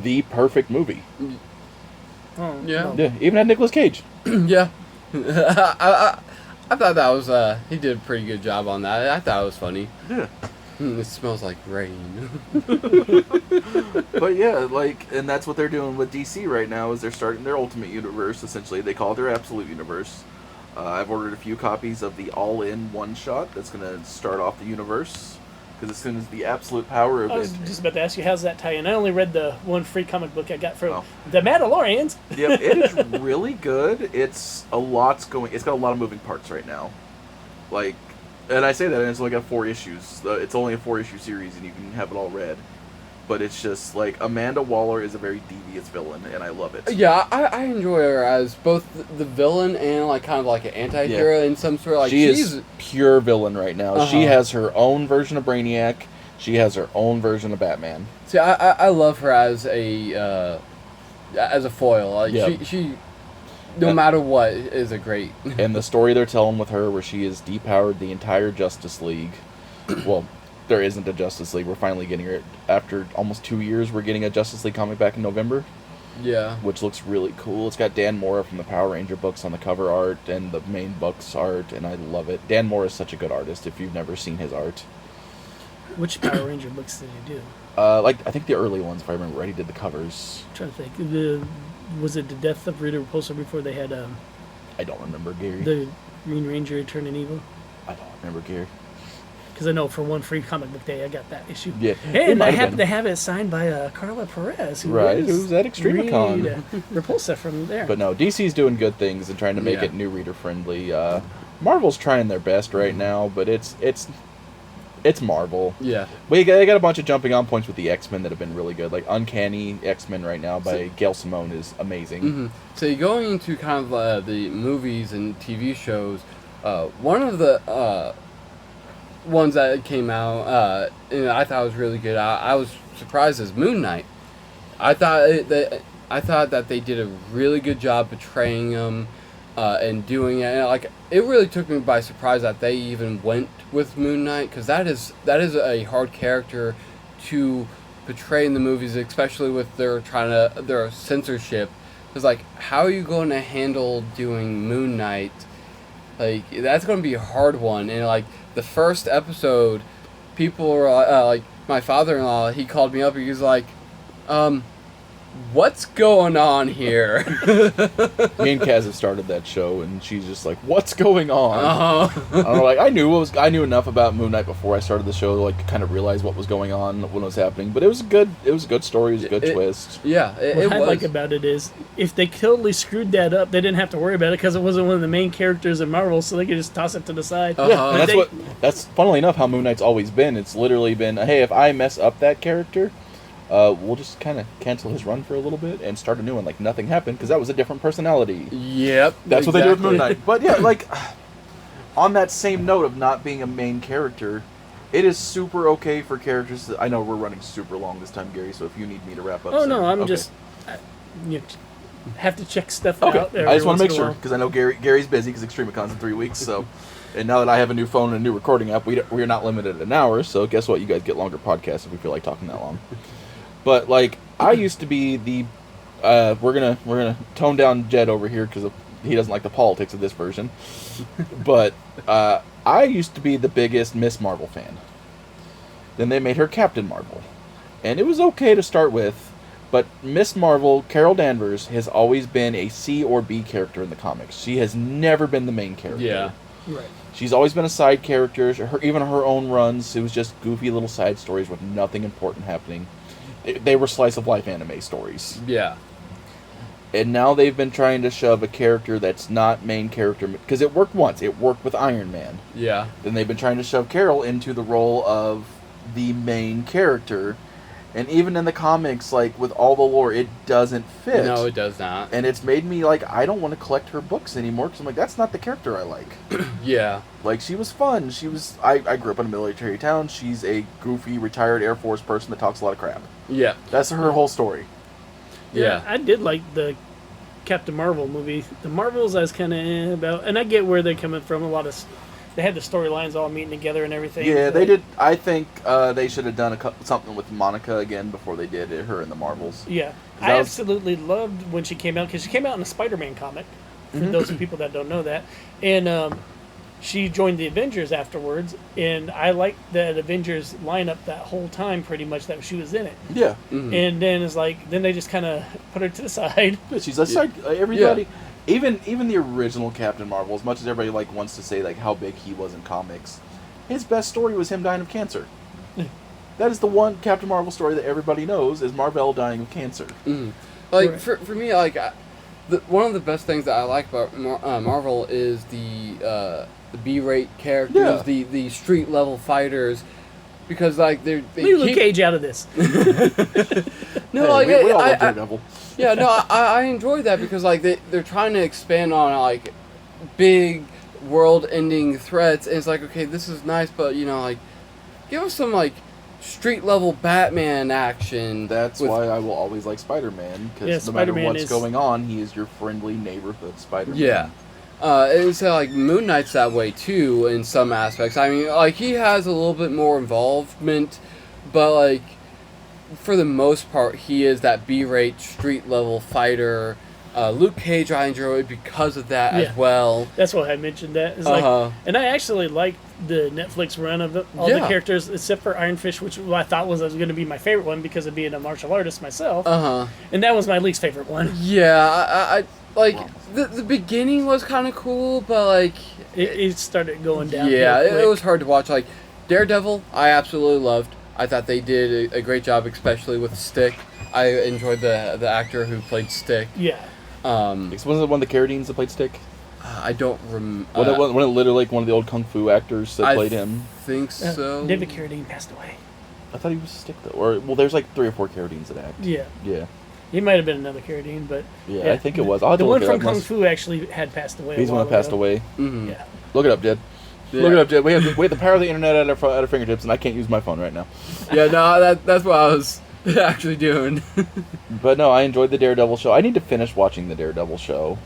Speaker 2: the perfect movie.
Speaker 1: Oh,
Speaker 3: Yeah.
Speaker 1: no.
Speaker 2: Yeah, even had Nicolas Cage.
Speaker 3: Yeah. I thought that was, he did a pretty good job on that. I thought it was funny.
Speaker 2: Yeah.
Speaker 3: It smells like rain.
Speaker 2: But yeah, and that's what they're doing with DC right now, is they're starting their Ultimate Universe, essentially. They call it their Absolute Universe. I've ordered a few copies of the all-in one-shot that's going to start off the universe. Because as soon as the absolute power of
Speaker 1: I was
Speaker 2: it...
Speaker 1: just about to ask you, how's that tie in? I only read the one free comic book I got from the Mandalorians.
Speaker 2: Yep, it is really good. It's got a lot of moving parts right now. And I say that, and it's only got 4 issues. It's only a 4-issue series, and you can have it all read. But it's just, Amanda Waller is a very devious villain, and I love it.
Speaker 3: Yeah, I enjoy her as both the villain and, kind of like an anti-hero in some sort of,
Speaker 2: she's pure villain right now. She
Speaker 3: Uh-huh.
Speaker 2: has her own version of Brainiac. She has her own version of Batman.
Speaker 3: See, I love her as a foil. She no matter what, is a great...
Speaker 2: And the story they're telling with her, where she has depowered the entire Justice League. Well, there isn't a Justice League. We're finally getting her. After almost 2 years, we're getting a Justice League comic back in November.
Speaker 3: Yeah.
Speaker 2: Which looks really cool. It's got Dan Mora from the Power Ranger books on the cover art and the main books art, and I love it. Dan Mora is such a good artist if you've never seen his art.
Speaker 1: Which Power Ranger books did he do?
Speaker 2: I think the early ones, if I remember right, he did the covers.
Speaker 1: I'm trying to think. Was it the death of Rita Repulsa before they had
Speaker 2: I don't remember, Gary.
Speaker 1: the Green Ranger turning evil?
Speaker 2: I don't remember, Gary.
Speaker 1: Because I know for one free comic book day, I got that issue.
Speaker 2: Yeah.
Speaker 1: And I happen to have it signed by Carla Perez,
Speaker 2: who's at Extremicon.
Speaker 1: Rita Repulsa from there.
Speaker 2: But no, DC's doing good things and trying to make it new reader friendly. Marvel's trying their best right now, but it's Marvel.
Speaker 3: Yeah.
Speaker 2: They got a bunch of jumping on points with the X-Men that have been really good. Like Uncanny X-Men right now by Gail Simone is amazing.
Speaker 3: Mm-hmm. So going into kind of the movies and TV shows, one of the ones that came out, I thought was really good. I was surprised as Moon Knight. I thought that they did a really good job portraying him and doing it. And, it really took me by surprise that they even went with Moon Knight, because that is a hard character to portray in the movies, especially with their censorship. Because how are you going to handle doing Moon Knight? That's going to be a hard one. And the first episode, people were my father-in-law. He called me up. He was like, what's going on here?
Speaker 2: Me and Kaz have started that show, and she's just like, "What's going on?"
Speaker 3: Uh-huh.
Speaker 2: I knew enough about Moon Knight before I started the show to kind of realize what was going on when it was happening. But it was good. It was a good story. It was a good twist.
Speaker 3: Yeah,
Speaker 1: what I like about it is if they totally screwed that up, they didn't have to worry about it because it wasn't one of the main characters in Marvel, so they could just toss it to the side.
Speaker 3: Uh-huh.
Speaker 2: Yeah, and that's funnily enough how Moon Knight's always been. It's literally been, hey, if I mess up that character, we'll just kind of cancel his run for a little bit and start a new one. Nothing happened because that was a different personality.
Speaker 3: Yep.
Speaker 2: That's what they do with Moon Knight. But yeah, on that same note of not being a main character, it is super okay for characters I know we're running super long this time, Gary, so if you need me to wrap up
Speaker 1: Oh,
Speaker 2: soon.
Speaker 1: no, I'm
Speaker 2: Okay.
Speaker 1: just... have to check stuff
Speaker 2: Okay.
Speaker 1: out.
Speaker 2: I just want to make
Speaker 1: in a
Speaker 2: sure
Speaker 1: while.
Speaker 2: because I know Gary's busy because Extremicon's in 3 weeks. So, and now that I have a new phone and a new recording app, we are not limited at an hour. So guess what? You guys get longer podcasts if we feel like talking that long. But like I used to be the, we're gonna tone down Jed over here because he doesn't like the politics of this version. But I used to be the biggest Miss Marvel fan. Then they made her Captain Marvel, and it was okay to start with. But Miss Marvel, Carol Danvers, has always been a C or B character in the comics. She has never been the main character.
Speaker 3: Yeah.
Speaker 1: Right.
Speaker 2: She's always been a side character. Even her own runs, it was just goofy little side stories with nothing important happening. They were slice of life anime stories.
Speaker 3: Yeah.
Speaker 2: And now they've been trying to shove a character that's not main character because it worked once. It worked with Iron Man.
Speaker 3: Yeah.
Speaker 2: Then they've been trying to shove Carol into the role of the main character. And even in the comics, like, with all the lore, it doesn't fit.
Speaker 3: No, it does not.
Speaker 2: And it's made me, like, I don't want to collect her books anymore, because I'm like, that's not the character I like.
Speaker 3: Yeah.
Speaker 2: Like, she was fun. I grew up in a military town. She's a goofy, retired Air Force person that talks a lot of crap.
Speaker 3: Yeah.
Speaker 2: That's her whole story.
Speaker 3: Yeah.
Speaker 1: I did like the Captain Marvel movie. The Marvels, I was kind of about, and I get where they're coming from. They had the storylines all meeting together and everything.
Speaker 2: Yeah, they did. I think they should have done something with Monica again before they did her in the Marvels.
Speaker 1: Yeah. I
Speaker 2: That was-
Speaker 1: absolutely loved when she came out, because she came out in a Spider-Man comic, for those people that don't know that. And she joined the Avengers afterwards, and I liked that Avengers lineup that whole time, pretty much, that she was in it.
Speaker 2: Yeah.
Speaker 3: Mhm.
Speaker 1: And then it's like, then they just kind of put her to the side.
Speaker 2: But she's a side. Everybody, even the original Captain Marvel, as much as everybody like wants to say like how big he was in comics, his best story was him dying of cancer. That is the one Captain Marvel story that everybody knows is Marvel dying of cancer.
Speaker 3: Mhm. Like
Speaker 1: Right.
Speaker 3: for me, like one of the best things that I like about Marvel is the B-rate characters,
Speaker 2: Yeah.
Speaker 3: the street level fighters, because like they
Speaker 1: Leave Luke
Speaker 3: keep-
Speaker 1: Cage out of this.
Speaker 3: No,
Speaker 2: Hey,
Speaker 3: like
Speaker 2: we all love
Speaker 3: I,
Speaker 2: Daredevil.
Speaker 3: yeah, no, I enjoy that because like they're trying to expand on like big world-ending threats, and it's like, okay, this is nice, but you know, like give us some like street level Batman action.
Speaker 2: That's
Speaker 3: with-
Speaker 2: why I will always like Spider-Man, because
Speaker 1: Yeah,
Speaker 2: no matter
Speaker 1: Spider-Man
Speaker 2: what's
Speaker 1: is-
Speaker 2: going on, he is your friendly neighborhood Spider-Man.
Speaker 3: Yeah. And so, like, Moon Knight's that way, too, in some aspects. I mean, like, he has a little bit more involvement, but, like, for the most part, he is that B-rate, street-level fighter. Luke Cage, I enjoy because of that
Speaker 1: Yeah.
Speaker 3: as well.
Speaker 1: That's why I mentioned that. It's
Speaker 3: Uh-huh.
Speaker 1: like, and I actually liked the Netflix run of all the
Speaker 3: Yeah.
Speaker 1: characters, except for Iron Fist, which I thought was going to be my favorite one because of being a martial artist myself.
Speaker 3: Uh-huh.
Speaker 1: And that was my least favorite one.
Speaker 3: Yeah, I like, the beginning was kind of cool, but, like...
Speaker 1: It started going down.
Speaker 3: Yeah, it was hard to watch. Like, Daredevil, I absolutely loved. I thought they did a great job, especially with Stick. I enjoyed the actor who played Stick.
Speaker 1: Yeah.
Speaker 2: Was it one of the Carradines that played Stick?
Speaker 3: I don't remember.
Speaker 2: Wasn't it literally like one of the old kung fu actors that played him?
Speaker 3: Think so.
Speaker 1: David Carradine passed away.
Speaker 2: I thought he was Stick though. Or well, there's like 3 or 4 Carradines that act.
Speaker 1: Yeah.
Speaker 2: Yeah.
Speaker 1: He might have been another Carradine, but
Speaker 2: Yeah, I think it was. I'll have
Speaker 1: the
Speaker 2: to
Speaker 1: one
Speaker 2: look it
Speaker 1: from
Speaker 2: up.
Speaker 1: Kung Fu actually had passed away.
Speaker 2: He's the one that passed away.
Speaker 3: Mhm.
Speaker 1: Yeah.
Speaker 2: Look it up, Jed.
Speaker 3: Yeah.
Speaker 2: Look it up, Jed. We have the power of the internet at our fingertips, and I can't use my phone right now.
Speaker 3: Yeah, no, that's what I was actually doing.
Speaker 2: But no, I enjoyed the Daredevil show. I need to finish watching the Daredevil show.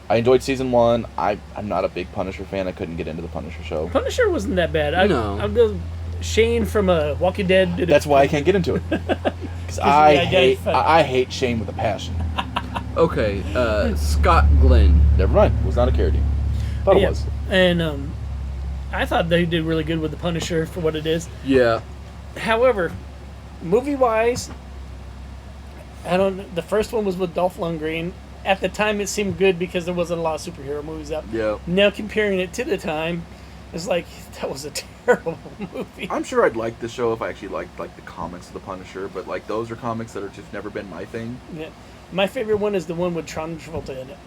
Speaker 2: I enjoyed season 1. I'm not a big Punisher fan. I couldn't get into the Punisher show.
Speaker 1: Punisher wasn't that bad.
Speaker 3: No.
Speaker 1: I'll go. Shane from Walking Dead did
Speaker 2: That's why I can't get into it. Because
Speaker 1: the
Speaker 2: I
Speaker 1: identity fight.
Speaker 2: hate Shane with a passion.
Speaker 3: Okay, Scott Glenn.
Speaker 2: Never mind. It was not a Carradine. Thought it
Speaker 1: Yeah.
Speaker 2: was.
Speaker 1: And I thought they did really good with the Punisher for what it is.
Speaker 3: Yeah.
Speaker 1: However, movie-wise, the first one was with Dolph Lundgren. At the time, it seemed good because there wasn't a lot of superhero movies out.
Speaker 2: Yeah.
Speaker 1: Now comparing it to the time, it's like that was a terrible movie.
Speaker 2: I'm sure I'd like the show if I actually liked like the comics of the Punisher, but like those are comics that are just never been my thing.
Speaker 1: Yeah. My favorite one is the one with Tron Travolta in it.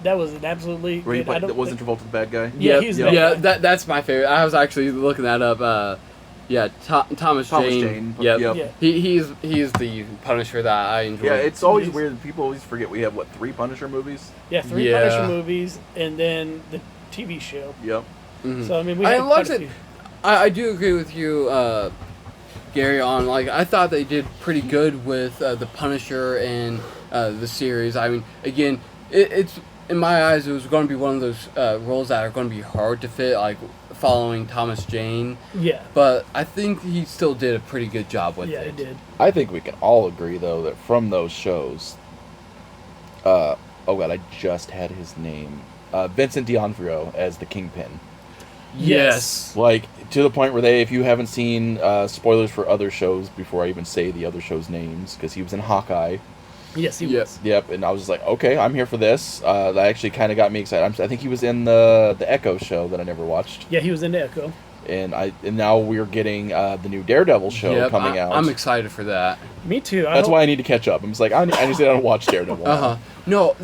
Speaker 1: That was an absolutely
Speaker 2: Where he
Speaker 1: good.
Speaker 2: played, wasn't Travolta the bad guy?
Speaker 1: Yeah,
Speaker 3: Yep,
Speaker 1: he's
Speaker 3: yeah,
Speaker 1: the bad
Speaker 3: yeah.
Speaker 1: guy.
Speaker 3: That's my favorite. I was actually looking that up. Yeah, Thomas Jane.
Speaker 2: Jane.
Speaker 3: Yep.
Speaker 2: Yep.
Speaker 1: Yeah.
Speaker 3: He's the Punisher that I enjoy.
Speaker 2: Yeah, it's always
Speaker 1: He's-
Speaker 2: weird. People always forget we have 3 Punisher movies.
Speaker 1: Yeah, 3
Speaker 3: Yeah.
Speaker 1: Punisher movies and then the TV show.
Speaker 2: Yep.
Speaker 3: Mhm.
Speaker 1: So I mean, we
Speaker 3: I
Speaker 1: had
Speaker 3: liked
Speaker 1: quite a
Speaker 3: it.
Speaker 1: few.
Speaker 3: I do agree with you, Gary. On like I thought they did pretty good with the Punisher and the series. I mean, again, it's in my eyes, it was going to be one of those roles that are going to be hard to fit, like following Thomas Jane.
Speaker 1: Yeah.
Speaker 3: But I think he still did a pretty good job with
Speaker 1: Yeah,
Speaker 3: it.
Speaker 1: he did.
Speaker 2: I think we can all agree, though, that from those shows, oh god, I just had his name, Vincent D'Onofrio as the Kingpin.
Speaker 3: Yes.
Speaker 2: Like, to the point where if you haven't seen, spoilers for other shows before I even say the other shows' names, because he was in Hawkeye.
Speaker 1: Yes, he
Speaker 3: Yep.
Speaker 1: was.
Speaker 2: Yep, and I was just like, okay, I'm here for this. That actually kind of got me excited. I think he was in the Echo show that I never watched.
Speaker 1: Yeah, he was in the Echo.
Speaker 2: And now we're getting the new Daredevil show coming out.
Speaker 3: I'm excited for that.
Speaker 1: Me too.
Speaker 2: That's why I need to catch up. I'm just like, I need to sit down and watch Daredevil.
Speaker 3: No,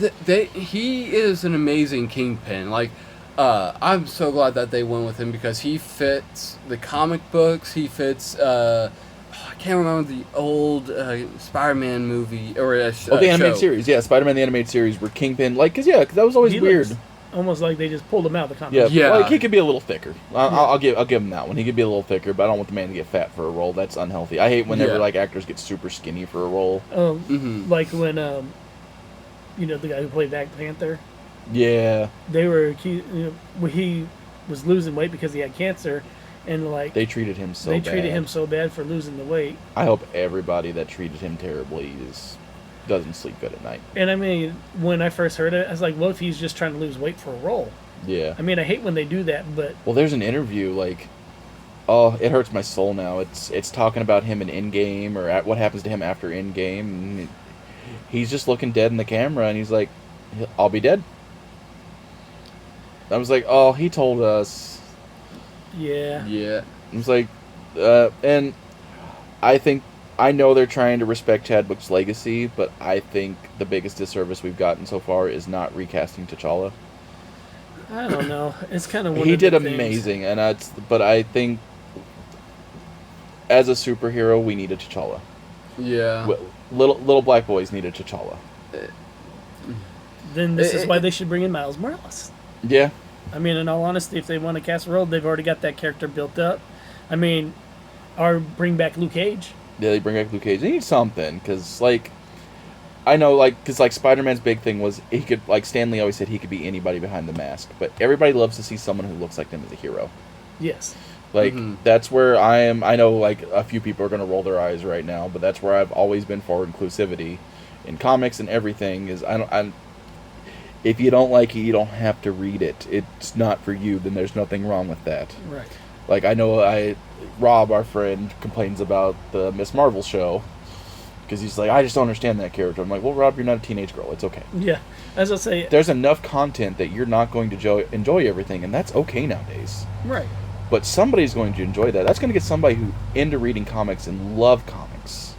Speaker 3: he is an amazing Kingpin. Like, I'm so glad that they went with him because he fits the comic books. He fits. I can't remember the old Spider-Man movie or
Speaker 2: the animated
Speaker 3: show.
Speaker 2: series. Yeah, Spider-Man the animated series where Kingpin, like, cause that was always
Speaker 1: He
Speaker 2: weird.
Speaker 1: looks almost like they just pulled him out of the comic.
Speaker 2: Yeah,
Speaker 3: Yeah.
Speaker 2: like he could be a little thicker. I'll give him that one. He could be a little thicker, but I don't want the man to get fat for a role. That's unhealthy. I hate whenever
Speaker 3: Yeah.
Speaker 2: like actors get super skinny for a role.
Speaker 1: Like when the guy who played Black Panther,
Speaker 2: Yeah,
Speaker 1: they were accused, he was losing weight because he had cancer, and like
Speaker 2: they treated him so
Speaker 1: they
Speaker 2: bad.
Speaker 1: treated him so bad for losing the weight.
Speaker 2: I hope everybody that treated him terribly doesn't sleep good at night.
Speaker 1: And I mean, when I first heard it, I was like, what if he's just trying to lose weight for a role?
Speaker 2: Yeah.
Speaker 1: I mean, I hate when they do that, but
Speaker 2: Well, there's an interview like, oh, it hurts my soul now. It's talking about him in Endgame or what happens to him after Endgame. And he's just looking dead in the camera, and he's like, "I'll be dead." I was like, "Oh, he told us."
Speaker 1: yeah.
Speaker 3: Yeah.
Speaker 2: I was like, and I know they're trying to respect Chadwick's legacy, but I think the biggest disservice we've gotten so far is not recasting T'Challa.
Speaker 1: I don't know. It's kind of one
Speaker 2: He
Speaker 1: of the
Speaker 2: did
Speaker 1: things.
Speaker 2: amazing, but I think as a superhero, we needed T'Challa.
Speaker 3: Yeah.
Speaker 2: Little black boys needed T'Challa.
Speaker 1: Then this is why they should bring in Miles Morales.
Speaker 2: Yeah,
Speaker 1: I mean, in all honesty, if they want to cast a role, they've already got that character built up. I mean, or bring back Luke Cage.
Speaker 2: yeah, they bring back Luke Cage. They need something, because, like, I know, like, because, like, Spider-Man's big thing was he could, like, Stan Lee always said he could be anybody behind the mask, but everybody loves to see someone who looks like them as a hero.
Speaker 1: Yes.
Speaker 2: Like, that's where I am. I know, like, a few people are going to roll their eyes right now, but that's where I've always been for inclusivity in comics and everything. Is if you don't like it, you don't have to read it. It's not for you, then there's nothing wrong with that.
Speaker 1: Right.
Speaker 2: Like, I know Rob, our friend, complains about the Miss Marvel show because he's like, I just don't understand that character. I'm like, well, Rob, you're not a teenage girl. It's okay.
Speaker 1: Yeah. As I say,
Speaker 2: There's enough content that you're not going to enjoy everything, and that's okay nowadays.
Speaker 1: right.
Speaker 2: But somebody's going to enjoy that. That's going to get somebody who into reading comics and love comics.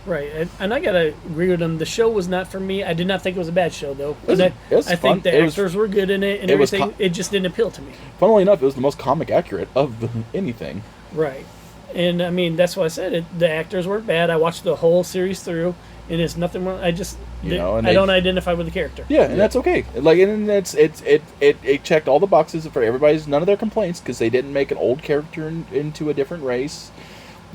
Speaker 1: Right, and I gotta agree with him. The show was not for me. I did not think it was a bad show, though.
Speaker 2: It was
Speaker 1: I
Speaker 2: fun.
Speaker 1: think the actors were good in it and
Speaker 2: it was
Speaker 1: everything. It just didn't appeal to me.
Speaker 2: Funnily enough, it was the most comic accurate of anything.
Speaker 1: Right, and I mean that's why I said it. The actors weren't bad. I watched the whole series through, and it's nothing wrong. I just
Speaker 2: You know, and
Speaker 1: I don't identify with the character.
Speaker 2: Yeah, and that's okay. Like, and it checked all the boxes for everybody's none of their complaints because they didn't make an old character into a different race.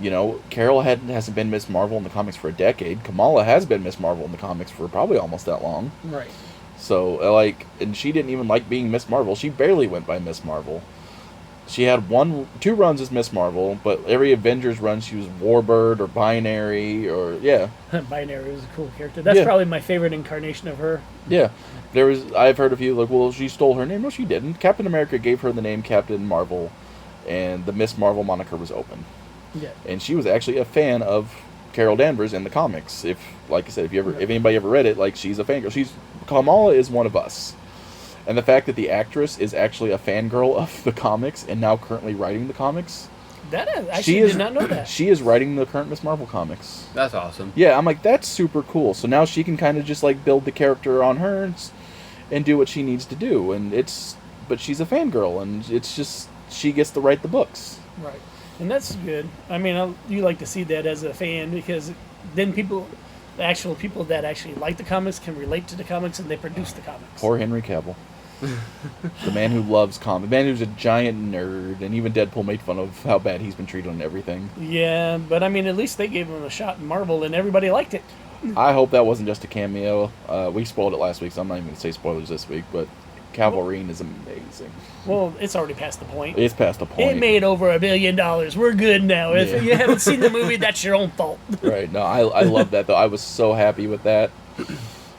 Speaker 2: You know, Carol hasn't been Miss Marvel in the comics for a decade. Kamala has been Miss Marvel in the comics for probably almost that long.
Speaker 1: Right.
Speaker 2: So, like, and she didn't even like being Miss Marvel. She barely went by Miss Marvel. She had 2 runs as Miss Marvel, but every Avengers run she was Warbird or Binary or, yeah.
Speaker 1: Binary was a cool character. That's probably my favorite incarnation of her.
Speaker 2: Yeah. I've heard a few, like, well, she stole her name. No, she didn't. Captain America gave her the name Captain Marvel, and the Miss Marvel moniker was open.
Speaker 1: Yeah.
Speaker 2: And she was actually a fan of Carol Danvers in the comics. If, like I said, if anybody ever read it, like, she's a fangirl. Kamala is one of us. And the fact that the actress is actually a fangirl of the comics and now currently writing the comics.
Speaker 1: I did not know that.
Speaker 2: She is writing the current Miss Marvel comics.
Speaker 3: That's awesome.
Speaker 2: Yeah, I'm like, that's super cool. So now she can kind of just, like, build the character on her and do what she needs to do. But she's a fangirl, and it's just, she gets to write the books.
Speaker 1: Right. And that's good. I mean, you like to see that as a fan because then the actual people that actually like the comics can relate to the comics and they produce the comics.
Speaker 2: Poor Henry Cavill. The man who loves comics. The man who's a giant nerd, and even Deadpool made fun of how bad he's been treated on everything.
Speaker 1: Yeah, but I mean, at least they gave him a shot in Marvel and everybody liked it.
Speaker 2: I hope that wasn't just a cameo. We spoiled it last week, so I'm not even going to say spoilers this week, but Calvarine is amazing.
Speaker 1: Well, it's already past the point.
Speaker 2: It's past the point.
Speaker 1: It made over $1 billion. We're good now.
Speaker 2: Yeah.
Speaker 1: If you haven't seen the movie, that's your own fault.
Speaker 2: Right. No, I love that, though. I was so happy with that.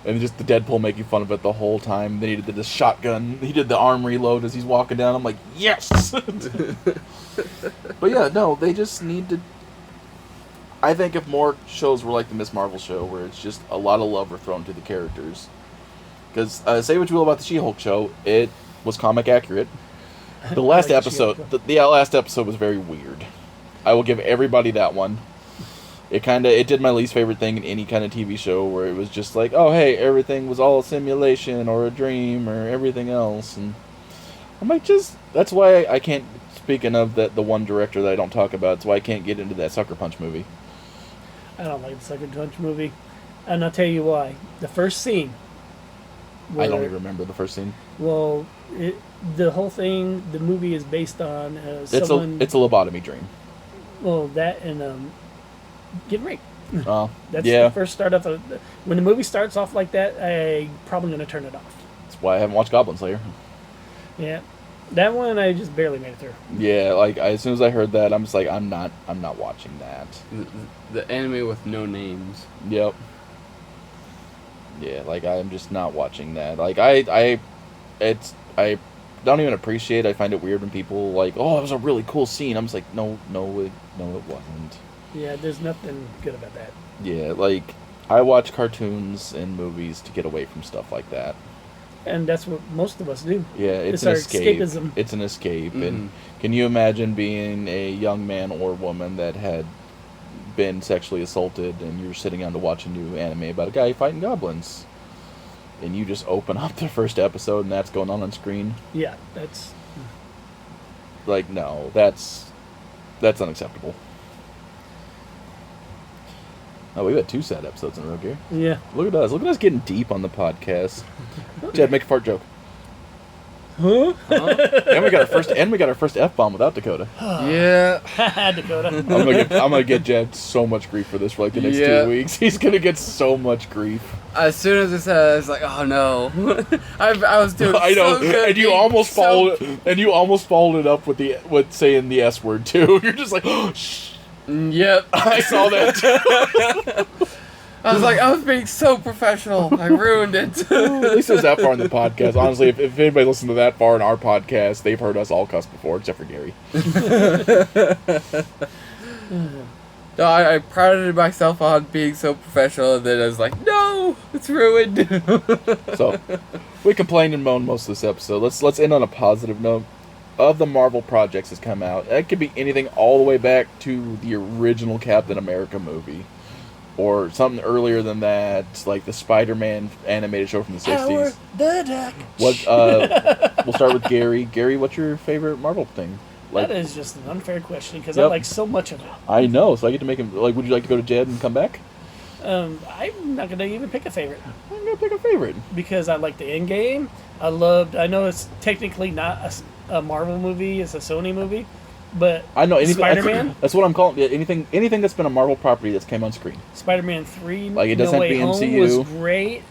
Speaker 2: And just the Deadpool making fun of it the whole time. Then he did the shotgun. He did the arm reload as he's walking down. I'm like, yes! But yeah, no, they just need to... I think if more shows were like the Miss Marvel show, where it's just a lot of love are thrown to the characters. Because, say what you will about the She-Hulk show, it was comic accurate. The last episode, the last episode was very weird. I will give everybody that one. It did my least favorite thing in any kind of TV show, where it was just like, oh hey, everything was all a simulation or a dream or everything else, and I'm like, that's why I can't. Speaking of the one director that I don't talk about, that's why I can't get into that Sucker Punch movie.
Speaker 1: I don't like the Sucker Punch movie, and I'll tell you why. The first scene.
Speaker 2: I don't even remember the first scene.
Speaker 1: Well, the whole thing, the movie is based on someone.
Speaker 2: It's a lobotomy dream.
Speaker 1: Well, that and getting raped.
Speaker 2: Oh,
Speaker 1: That's
Speaker 2: yeah.
Speaker 1: the first start of when the movie starts off like that. I'm probably going to turn it off.
Speaker 2: That's why I haven't watched Goblin Slayer.
Speaker 1: Yeah, that one I just barely made it through.
Speaker 2: Yeah, like as soon as I heard that, I'm just like, I'm not watching that.
Speaker 3: The anime with no names.
Speaker 2: Yep. Yeah, like I'm just not watching that. Like I don't even appreciate it. I find it weird when people like, oh, it was a really cool scene. I'm just like, no, it wasn't.
Speaker 1: Yeah, there's nothing good about that.
Speaker 2: Yeah, like I watch cartoons and movies to get away from stuff like that.
Speaker 1: And that's what most of us do.
Speaker 2: Yeah, it's
Speaker 1: our
Speaker 2: an escape.
Speaker 1: escapism.
Speaker 2: It's an escape.
Speaker 3: Mm-hmm.
Speaker 2: And can you imagine being a young man or woman that had been sexually assaulted and you're sitting down to watch a new anime about a guy fighting goblins, and you just open up the first episode and that's going on screen?
Speaker 1: Yeah, that's
Speaker 2: Like, no, that's unacceptable. Oh, we've had 2 sad episodes in a row here.
Speaker 1: yeah.
Speaker 2: Look at us. Look at us getting deep on the podcast. Jed, make a fart joke.
Speaker 1: Huh?
Speaker 2: And we got our first F-bomb without Dakota.
Speaker 3: Yeah.
Speaker 1: Dakota.
Speaker 2: I'm gonna get Jed so much grief for this for like the next 2 weeks. He's gonna get so much grief.
Speaker 3: As soon as it said, I was like, oh no. I was doing
Speaker 2: I know,
Speaker 3: so good.
Speaker 2: and you almost followed it up with saying the S word too. You're just like, oh, shh.
Speaker 3: Yep.
Speaker 2: I saw that.
Speaker 3: I was like, I was being so professional. I ruined it.
Speaker 2: At least it was that far in the podcast. Honestly, if anybody listened to that far in our podcast, they've heard us all cuss before, except for Gary.
Speaker 3: No, I prided myself on being so professional, and then I was like, no, it's ruined.
Speaker 2: So, we complained and moaned most of this episode. Let's end on a positive note. Of the Marvel projects that's come out, that could be anything all the way back to the original Captain America movie, or something earlier than that, like the Spider-Man animated show from the 60s.
Speaker 1: The Duck.
Speaker 2: We'll start with Gary. Gary, what's your favorite Marvel thing?
Speaker 1: That is just an unfair question because
Speaker 2: Yep.
Speaker 1: I like so much of it.
Speaker 2: I know, so I get to make him. Like, would you like to go to Jed and come back?
Speaker 1: I'm not gonna even pick a favorite
Speaker 2: I'm gonna pick a favorite.
Speaker 1: because I like the Endgame. I know it's technically not a Marvel movie; it's a Sony movie, but
Speaker 2: I know anything.
Speaker 1: Spider-Man.
Speaker 2: That's what I'm calling it. Anything that's been a Marvel property that's came on screen.
Speaker 1: Spider-Man 3,
Speaker 2: Like, it doesn't
Speaker 1: No
Speaker 2: have to
Speaker 1: Way
Speaker 2: be
Speaker 1: Home
Speaker 2: MCU.
Speaker 1: was great.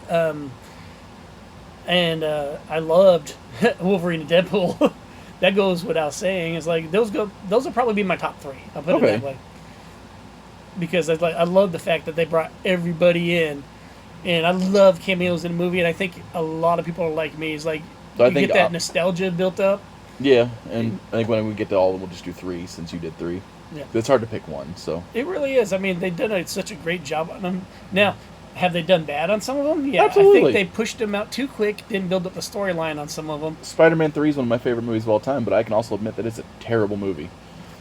Speaker 1: And I loved Wolverine and Deadpool. That goes without saying. It's like those will probably be my top 3. I'll put it
Speaker 2: Okay.
Speaker 1: that way. Because I love the fact that they brought everybody in, and I love cameos in a movie. And I think a lot of people are like me. It's like
Speaker 2: So I
Speaker 1: you
Speaker 2: think
Speaker 1: get that nostalgia built up.
Speaker 2: Yeah, and I think when we get to all, we'll just do 3 since you did 3.
Speaker 1: Yeah.
Speaker 2: It's hard to pick one, so.
Speaker 1: It really is. I mean, they've done such a great job on them. Now, have they done bad on some of them? Yeah,
Speaker 2: Absolutely.
Speaker 1: I think they pushed them out too quick, didn't build up the storyline on some of them.
Speaker 2: Spider-Man 3 is one of my favorite movies of all time, but I can also admit that it's a terrible movie.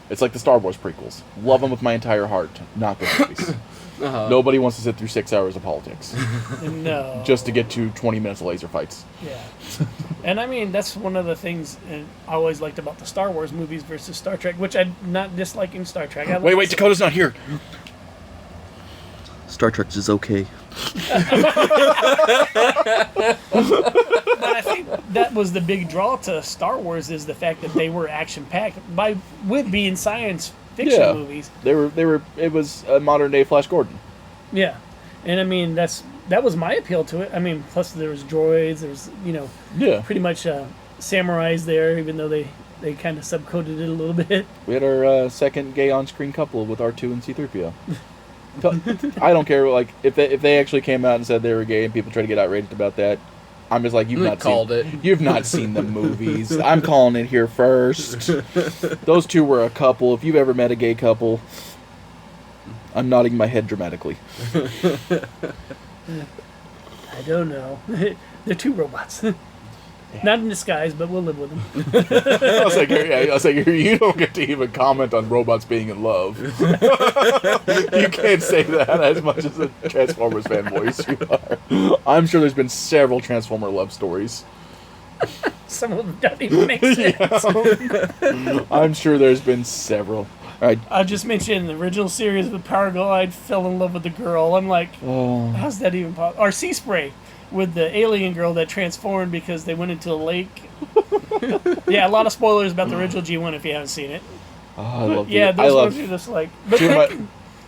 Speaker 2: It's like the Star Wars prequels. Love them with my entire heart. Not good movies. Nobody wants to sit through 6 hours of politics
Speaker 1: No.
Speaker 2: just to get to 20 minutes of laser fights.
Speaker 1: Yeah. And I mean, that's one of the things I always liked about the Star Wars movies versus Star Trek, which I'm not disliking Star Trek.
Speaker 2: Wait, Dakota's not here. Star Trek is okay.
Speaker 1: But I think that was the big draw to Star Wars is the fact that they were action-packed with being science fiction movies.
Speaker 2: They were. It was a modern day Flash Gordon.
Speaker 1: Yeah. And I mean, that was my appeal to it. I mean, plus there was droids, there's,
Speaker 2: Yeah.
Speaker 1: pretty much samurais there, even though they kind of subcoded it a little bit.
Speaker 2: We had our second gay on-screen couple with R2 and C-3PO. I don't care. Like if they actually came out and said they were gay and people try to get outraged about that, I'm just like, you've not seen the movies. I'm calling it here first. Those two were a couple. If you've ever met a gay couple, I'm nodding my head dramatically.
Speaker 1: I don't know. They're two robots. Not in disguise, but we'll live with them.
Speaker 2: I was like, you don't get to even comment on robots being in love. You can't say that as much as a Transformers fanboy as you are. I'm sure there's been several Transformer love stories.
Speaker 1: Some of them don't even make sense.
Speaker 2: I'm sure there's been several. All right.
Speaker 1: I just mentioned the original series with Power Glide fell in love with the girl. I'm like, how's that even possible? Or Sea Spray with the alien girl that transformed because they went into a lake. Yeah, a lot of spoilers about the original G1 if you haven't seen it.
Speaker 2: Oh, I love
Speaker 1: yeah,
Speaker 2: it.
Speaker 1: those ones are just like... But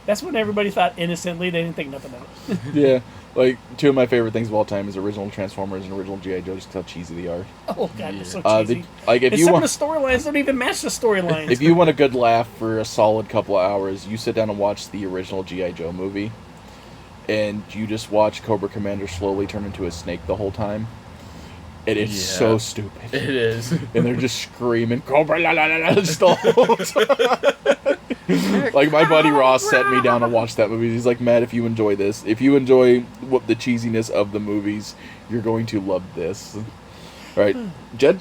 Speaker 1: that's when everybody thought innocently. They didn't think nothing of it.
Speaker 2: Yeah, like, two of my favorite things of all time is original Transformers and original G.I. Joe, just how cheesy they are.
Speaker 1: Oh, God, they're so cheesy.
Speaker 2: If
Speaker 1: and
Speaker 2: you
Speaker 1: some
Speaker 2: want,
Speaker 1: of the storylines don't even match the storylines.
Speaker 2: if you want a good laugh for a solid couple of hours, you sit down and watch the original G.I. Joe movie. And you just watch Cobra Commander slowly turn into a snake the whole time. And it's so stupid.
Speaker 3: It is.
Speaker 2: And they're just screaming, Cobra la la la la, just the whole time. Like, my buddy Ross sat me down to watch that movie. He's like, Matt, if you enjoy this, if you enjoy the cheesiness of the movies, you're going to love this. All right, Jed?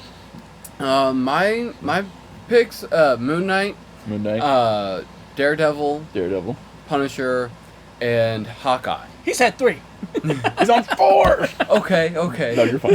Speaker 3: My picks, Moon Knight, Daredevil, Punisher, and Hawkeye.
Speaker 1: He's had 3.
Speaker 2: He's on 4!
Speaker 3: Okay.
Speaker 2: No, you're fine.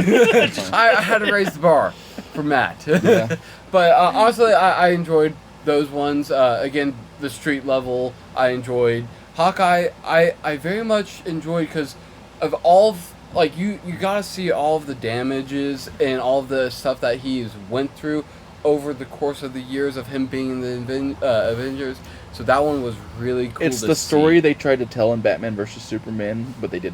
Speaker 3: I had to raise the bar for Matt.
Speaker 2: Yeah.
Speaker 3: But honestly, I enjoyed those ones. Again, the street level, I enjoyed. Hawkeye, I very much enjoyed because of all of, like, you gotta see all of the damages and all of the stuff that he's went through over the course of the years of him being in the Avengers. So that one was really cool.
Speaker 2: It's the story they tried to tell in Batman vs Superman, but they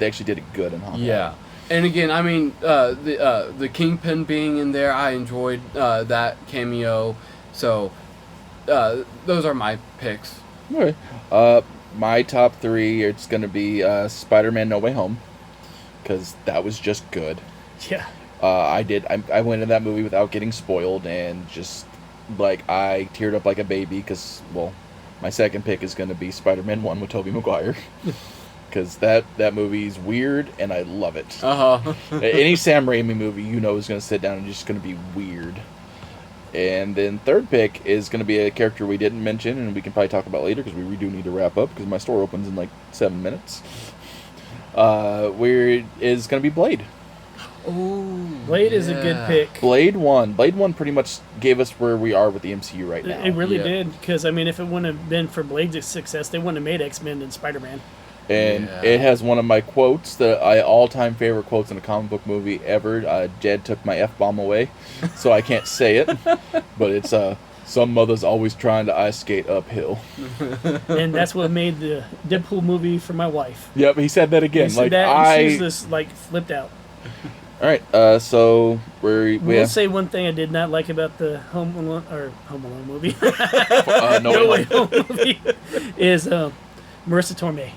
Speaker 2: actually did it good in Hawkeye.
Speaker 3: Yeah, and again, I mean, the Kingpin being in there, I enjoyed that cameo. So those are my picks.
Speaker 2: Okay. My top 3, it's going to be Spider-Man No Way Home, because that was just good.
Speaker 1: Yeah.
Speaker 2: I went in that movie without getting spoiled, and just, like, I teared up like a baby, because, well, my second pick is going to be Spider-Man 1 with Tobey Maguire. Because that movie's weird, and I love it. Any Sam Raimi movie, is going to sit down and just going to be weird. And then third pick is going to be a character we didn't mention, and we can probably talk about later, because we do need to wrap up, because my store opens in, like, 7 minutes. Where is going to be Blade.
Speaker 1: Blade is a good pick.
Speaker 2: Blade 1 pretty much gave us where we are with the MCU right now.
Speaker 1: It really did, because, I mean, if it wouldn't have been for Blade's success, they wouldn't have made X-Men and Spider-Man.
Speaker 2: And it has one of my quotes, all-time favorite quotes in a comic book movie ever. Jed took my F-bomb away, so I can't say it. But it's, some mother's always trying to ice skate uphill.
Speaker 1: And that's what made the Deadpool movie for my wife.
Speaker 2: Yep, he said that again.
Speaker 1: He said that, and she's just, like, flipped out.
Speaker 2: All right, so
Speaker 1: we'll say one thing I did not like about the Home Alone movie.
Speaker 2: No Way
Speaker 1: Home movie is Marissa Tomei.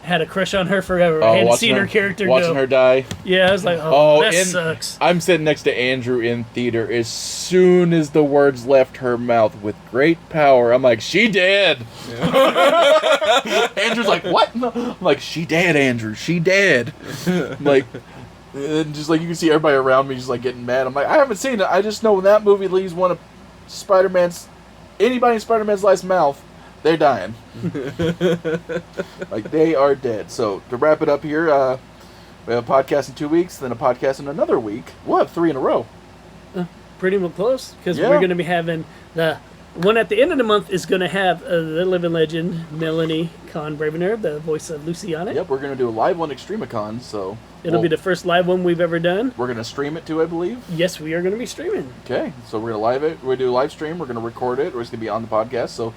Speaker 1: Had a crush on her forever. I hadn't seen her character
Speaker 2: watching her die.
Speaker 1: Yeah, I was like, that sucks.
Speaker 2: I'm sitting next to Andrew in theater. As soon as the words left her mouth, with great power, I'm like, she dead. Yeah. Andrew's like, what? No. I'm like, she dead, Andrew. She dead. I'm like, and just like you can see everybody around me just like getting mad. I'm like, I haven't seen it. I just know when that movie leaves anybody in Spider-Man's last mouth, they're dying. Like, they are dead. So, to wrap it up here, we have a podcast in 2 weeks, then a podcast in another week. We'll have 3 in a row.
Speaker 1: Pretty much close, because we're going to be having the one at the end of the month is going to have the living legend, Melanie Conbravener, the voice of Lucy on it.
Speaker 2: Yep, we're going to do a live one, Extremicon, so...
Speaker 1: It'll be the first live one we've ever done.
Speaker 2: We're going to stream it too, I believe.
Speaker 1: Yes, we are going to be streaming.
Speaker 2: Okay, so we're going to do a live stream, we're going to record it, or it's going to be on the podcast, so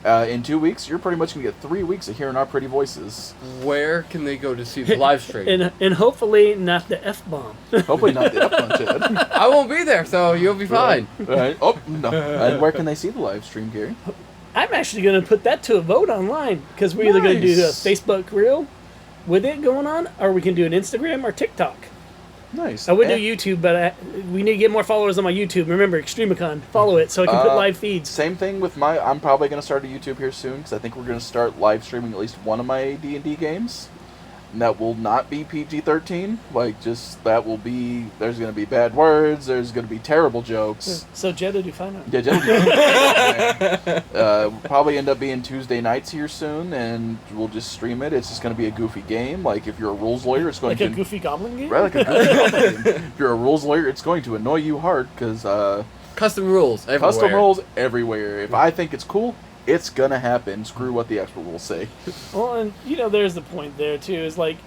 Speaker 2: In 2 weeks, you're pretty much going to get 3 weeks of hearing our pretty voices.
Speaker 3: Where can they go to see the live stream?
Speaker 1: And hopefully not the F-bomb.
Speaker 2: Hopefully not the F-bomb, Chad.
Speaker 3: I won't be there, so you'll be fine.
Speaker 2: Right. Oh, no. And where can they see the live stream, Gary?
Speaker 1: I'm actually going to put that to a vote online, because we're either going to do a
Speaker 2: Nice.
Speaker 1: Facebook reel with it going on, or we can do an Instagram or TikTok.
Speaker 2: Nice.
Speaker 1: I would do YouTube, but we need to get more followers on my YouTube. Remember, Extremicon. Follow it so I can put live feeds.
Speaker 2: Same thing with I'm probably going to start a YouTube here soon, because I think we're going to start live streaming at least one of my D&D games. And that will not be PG-13. That will be, there's going to be bad words, there's going to be terrible jokes.
Speaker 1: So Jed will do fine.
Speaker 2: Yeah, Jed will do probably end up being Tuesday nights here soon, and we'll just stream it. It's just going to be a goofy game. Like, if you're a rules lawyer, it's going
Speaker 1: Like
Speaker 2: to...
Speaker 1: a goofy goblin game?
Speaker 2: Right, like a goofy goblin game. If you're a rules lawyer, it's going to annoy you hard, because...
Speaker 3: Custom rules everywhere.
Speaker 2: Custom rules everywhere. If I think it's cool, it's gonna happen. Screw what the expert rules say.
Speaker 1: Well, and, there's the point there, too, is like,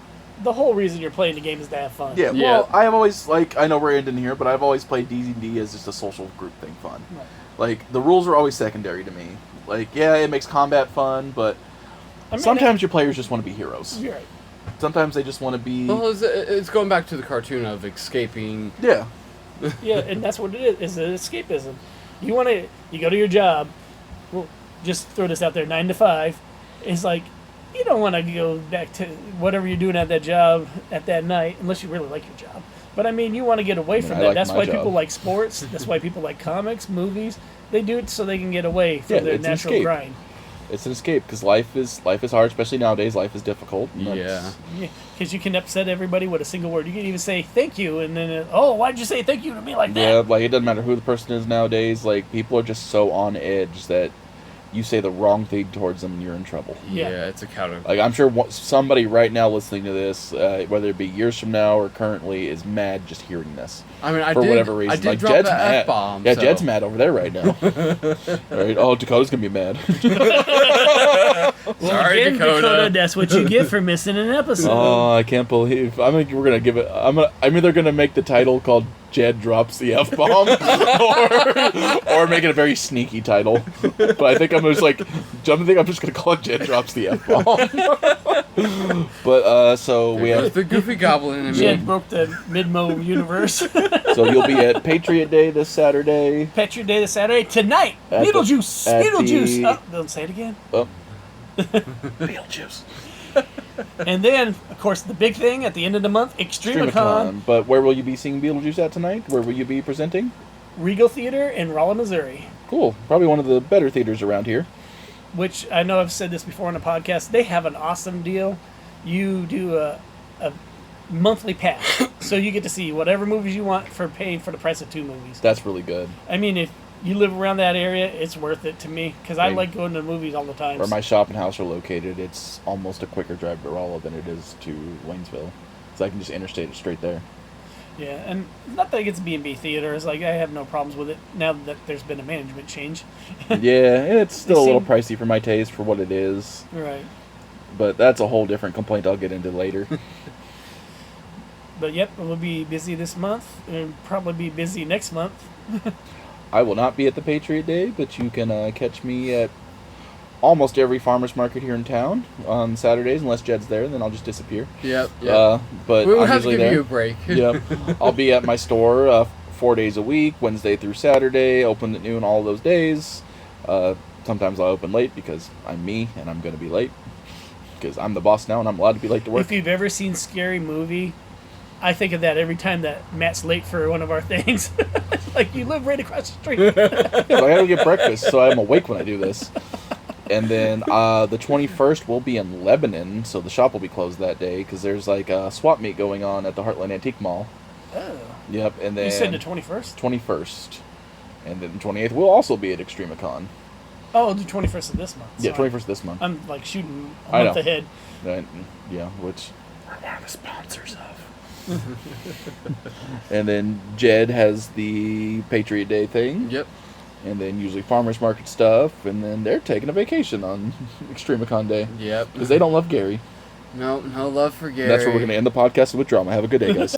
Speaker 1: the whole reason you're playing the game is to have fun.
Speaker 2: Yeah,
Speaker 3: Yeah.
Speaker 2: well, I have always, I know we're ending here, but I've always played D&D as just a social group thing fun.
Speaker 1: Right.
Speaker 2: Like, the rules are always secondary to me. Like, yeah, it makes combat fun, but
Speaker 1: I mean,
Speaker 2: sometimes your players just want to be heroes.
Speaker 1: You're right.
Speaker 2: Sometimes they just want to be...
Speaker 3: Well, it's going back to the cartoon of escaping.
Speaker 2: Yeah.
Speaker 1: Yeah, and that's what it is escapism. You go to your job, well, just throw this out there, 9 to 5. It's like, you don't want to go back to whatever you're doing at that job at that night, unless you really like your job. But I mean, you want to get away from
Speaker 2: I
Speaker 1: that.
Speaker 2: like
Speaker 1: That's
Speaker 2: my
Speaker 1: why
Speaker 2: job.
Speaker 1: people like sports. That's why people like comics, movies. They do it so they can get away from
Speaker 2: Yeah,
Speaker 1: their
Speaker 2: it's an
Speaker 1: natural
Speaker 2: escape.
Speaker 1: grind.
Speaker 2: It's an escape, because life is hard, especially nowadays. Life is difficult. and
Speaker 3: Yeah.
Speaker 1: Yeah, because you can upset everybody with a single word. You can even say thank you, and then why'd you say thank you to me like that?
Speaker 2: Yeah, like, it doesn't matter who the person is nowadays. Like, people are just so on edge that you say the wrong thing towards them and you're in trouble.
Speaker 1: Yeah.
Speaker 3: Yeah, it's a counter.
Speaker 2: Like, I'm sure somebody right now listening to this, whether it be years from now or currently, is mad just hearing this.
Speaker 3: I mean,
Speaker 2: For whatever reason.
Speaker 3: I did
Speaker 2: Like,
Speaker 3: drop
Speaker 2: Jed's
Speaker 3: the
Speaker 2: mad.
Speaker 3: F-bomb.
Speaker 2: Yeah,
Speaker 3: so.
Speaker 2: Jed's mad over there right now. Right? Oh, Dakota's gonna be mad.
Speaker 1: Well,
Speaker 3: Sorry,
Speaker 1: again,
Speaker 3: Dakota.
Speaker 1: that's what you get for missing an episode.
Speaker 2: Oh, I can't believe we're gonna give it. I'm either gonna make the title called Jed drops the F-bomb, or make it a very sneaky title. But I think I'm just gonna call it Jed drops the F-bomb. But so we
Speaker 3: There's
Speaker 2: have.
Speaker 3: the goofy goblin in me.
Speaker 1: Jed broke the Midmo universe.
Speaker 2: So you'll be at Patriot Day this Saturday.
Speaker 1: Patriot Day this Saturday. Tonight,
Speaker 2: At the-
Speaker 1: Beetlejuice.
Speaker 2: at
Speaker 1: Beetlejuice.
Speaker 2: the-
Speaker 1: Oh, don't say it again.
Speaker 2: Oh. Beetlejuice.
Speaker 1: And then, of course, the big thing at the end of the month, Extremicon,
Speaker 2: Extremicon. But where will you be seeing Beetlejuice at tonight? Where will you be presenting?
Speaker 1: Regal Theater in Rolla, Missouri.
Speaker 2: Cool. Probably one of the better theaters around here.
Speaker 1: Which I know I've said this before on the podcast. They have an awesome deal. You do a monthly pass, so you get to see whatever movies you want for paying for the price of 2 movies.
Speaker 2: That's really good.
Speaker 1: I mean, if you live around that area, it's worth it to me because I
Speaker 2: Right.
Speaker 1: like going to the movies all the time.
Speaker 2: Where my shop and house are located, it's almost a quicker drive to Rolla than it is to Waynesville. So I can just interstate it straight there.
Speaker 1: Yeah, and not that it gets B&B theater. It's like I have no problems with it now that there's been a management change.
Speaker 2: Yeah, and it's still a little
Speaker 1: seem-
Speaker 2: pricey for my taste for what it is.
Speaker 1: Right.
Speaker 2: But that's a whole different complaint I'll get into later.
Speaker 1: But yep, we'll be busy this month and probably be busy next month.
Speaker 2: I will not be at the Patriot Day, but you can catch me at almost every farmer's market here in town on Saturdays, unless Jed's there, and then I'll just disappear.
Speaker 3: Yep. Yep.
Speaker 2: But
Speaker 3: We'll
Speaker 2: I'm
Speaker 3: have to
Speaker 2: usually
Speaker 3: give
Speaker 2: there.
Speaker 3: you a break.
Speaker 2: Yep. I'll be at my store 4 days a week, Wednesday through Saturday, open at noon all those days. Sometimes I'll open late because I'm me and I'm going to be late because I'm the boss now and I'm allowed to be late to work.
Speaker 1: If you've ever seen Scary Movie, I think of that every time that Matt's late for one of our things. Like, you live right across the street.
Speaker 2: So I gotta get breakfast, so I'm awake when I do this. And then the 21st we'll be in Lebanon, so the shop will be closed that day because there's like a swap meet going on at the Heartland Antique Mall.
Speaker 1: Oh.
Speaker 2: Yep, and then
Speaker 1: You said the 21st?
Speaker 2: 21st, and then the 28th we'll also be at Extremicon.
Speaker 1: Oh, the 21st of this month.
Speaker 2: Yeah,
Speaker 1: Sorry.
Speaker 2: 21st this month.
Speaker 1: I'm like shooting a
Speaker 2: I
Speaker 1: month
Speaker 2: know.
Speaker 1: ahead.
Speaker 2: Yeah, which we're one of the sponsors of. And then Jed has the Patriot Day thing.
Speaker 3: Yep.
Speaker 2: And then usually farmers market stuff, and then they're taking a vacation on Extremicon Day
Speaker 3: Yep.
Speaker 2: because they don't love Gary.
Speaker 3: No love for Gary.
Speaker 2: That's where we're going to end the podcast with drama. Have a good day, guys.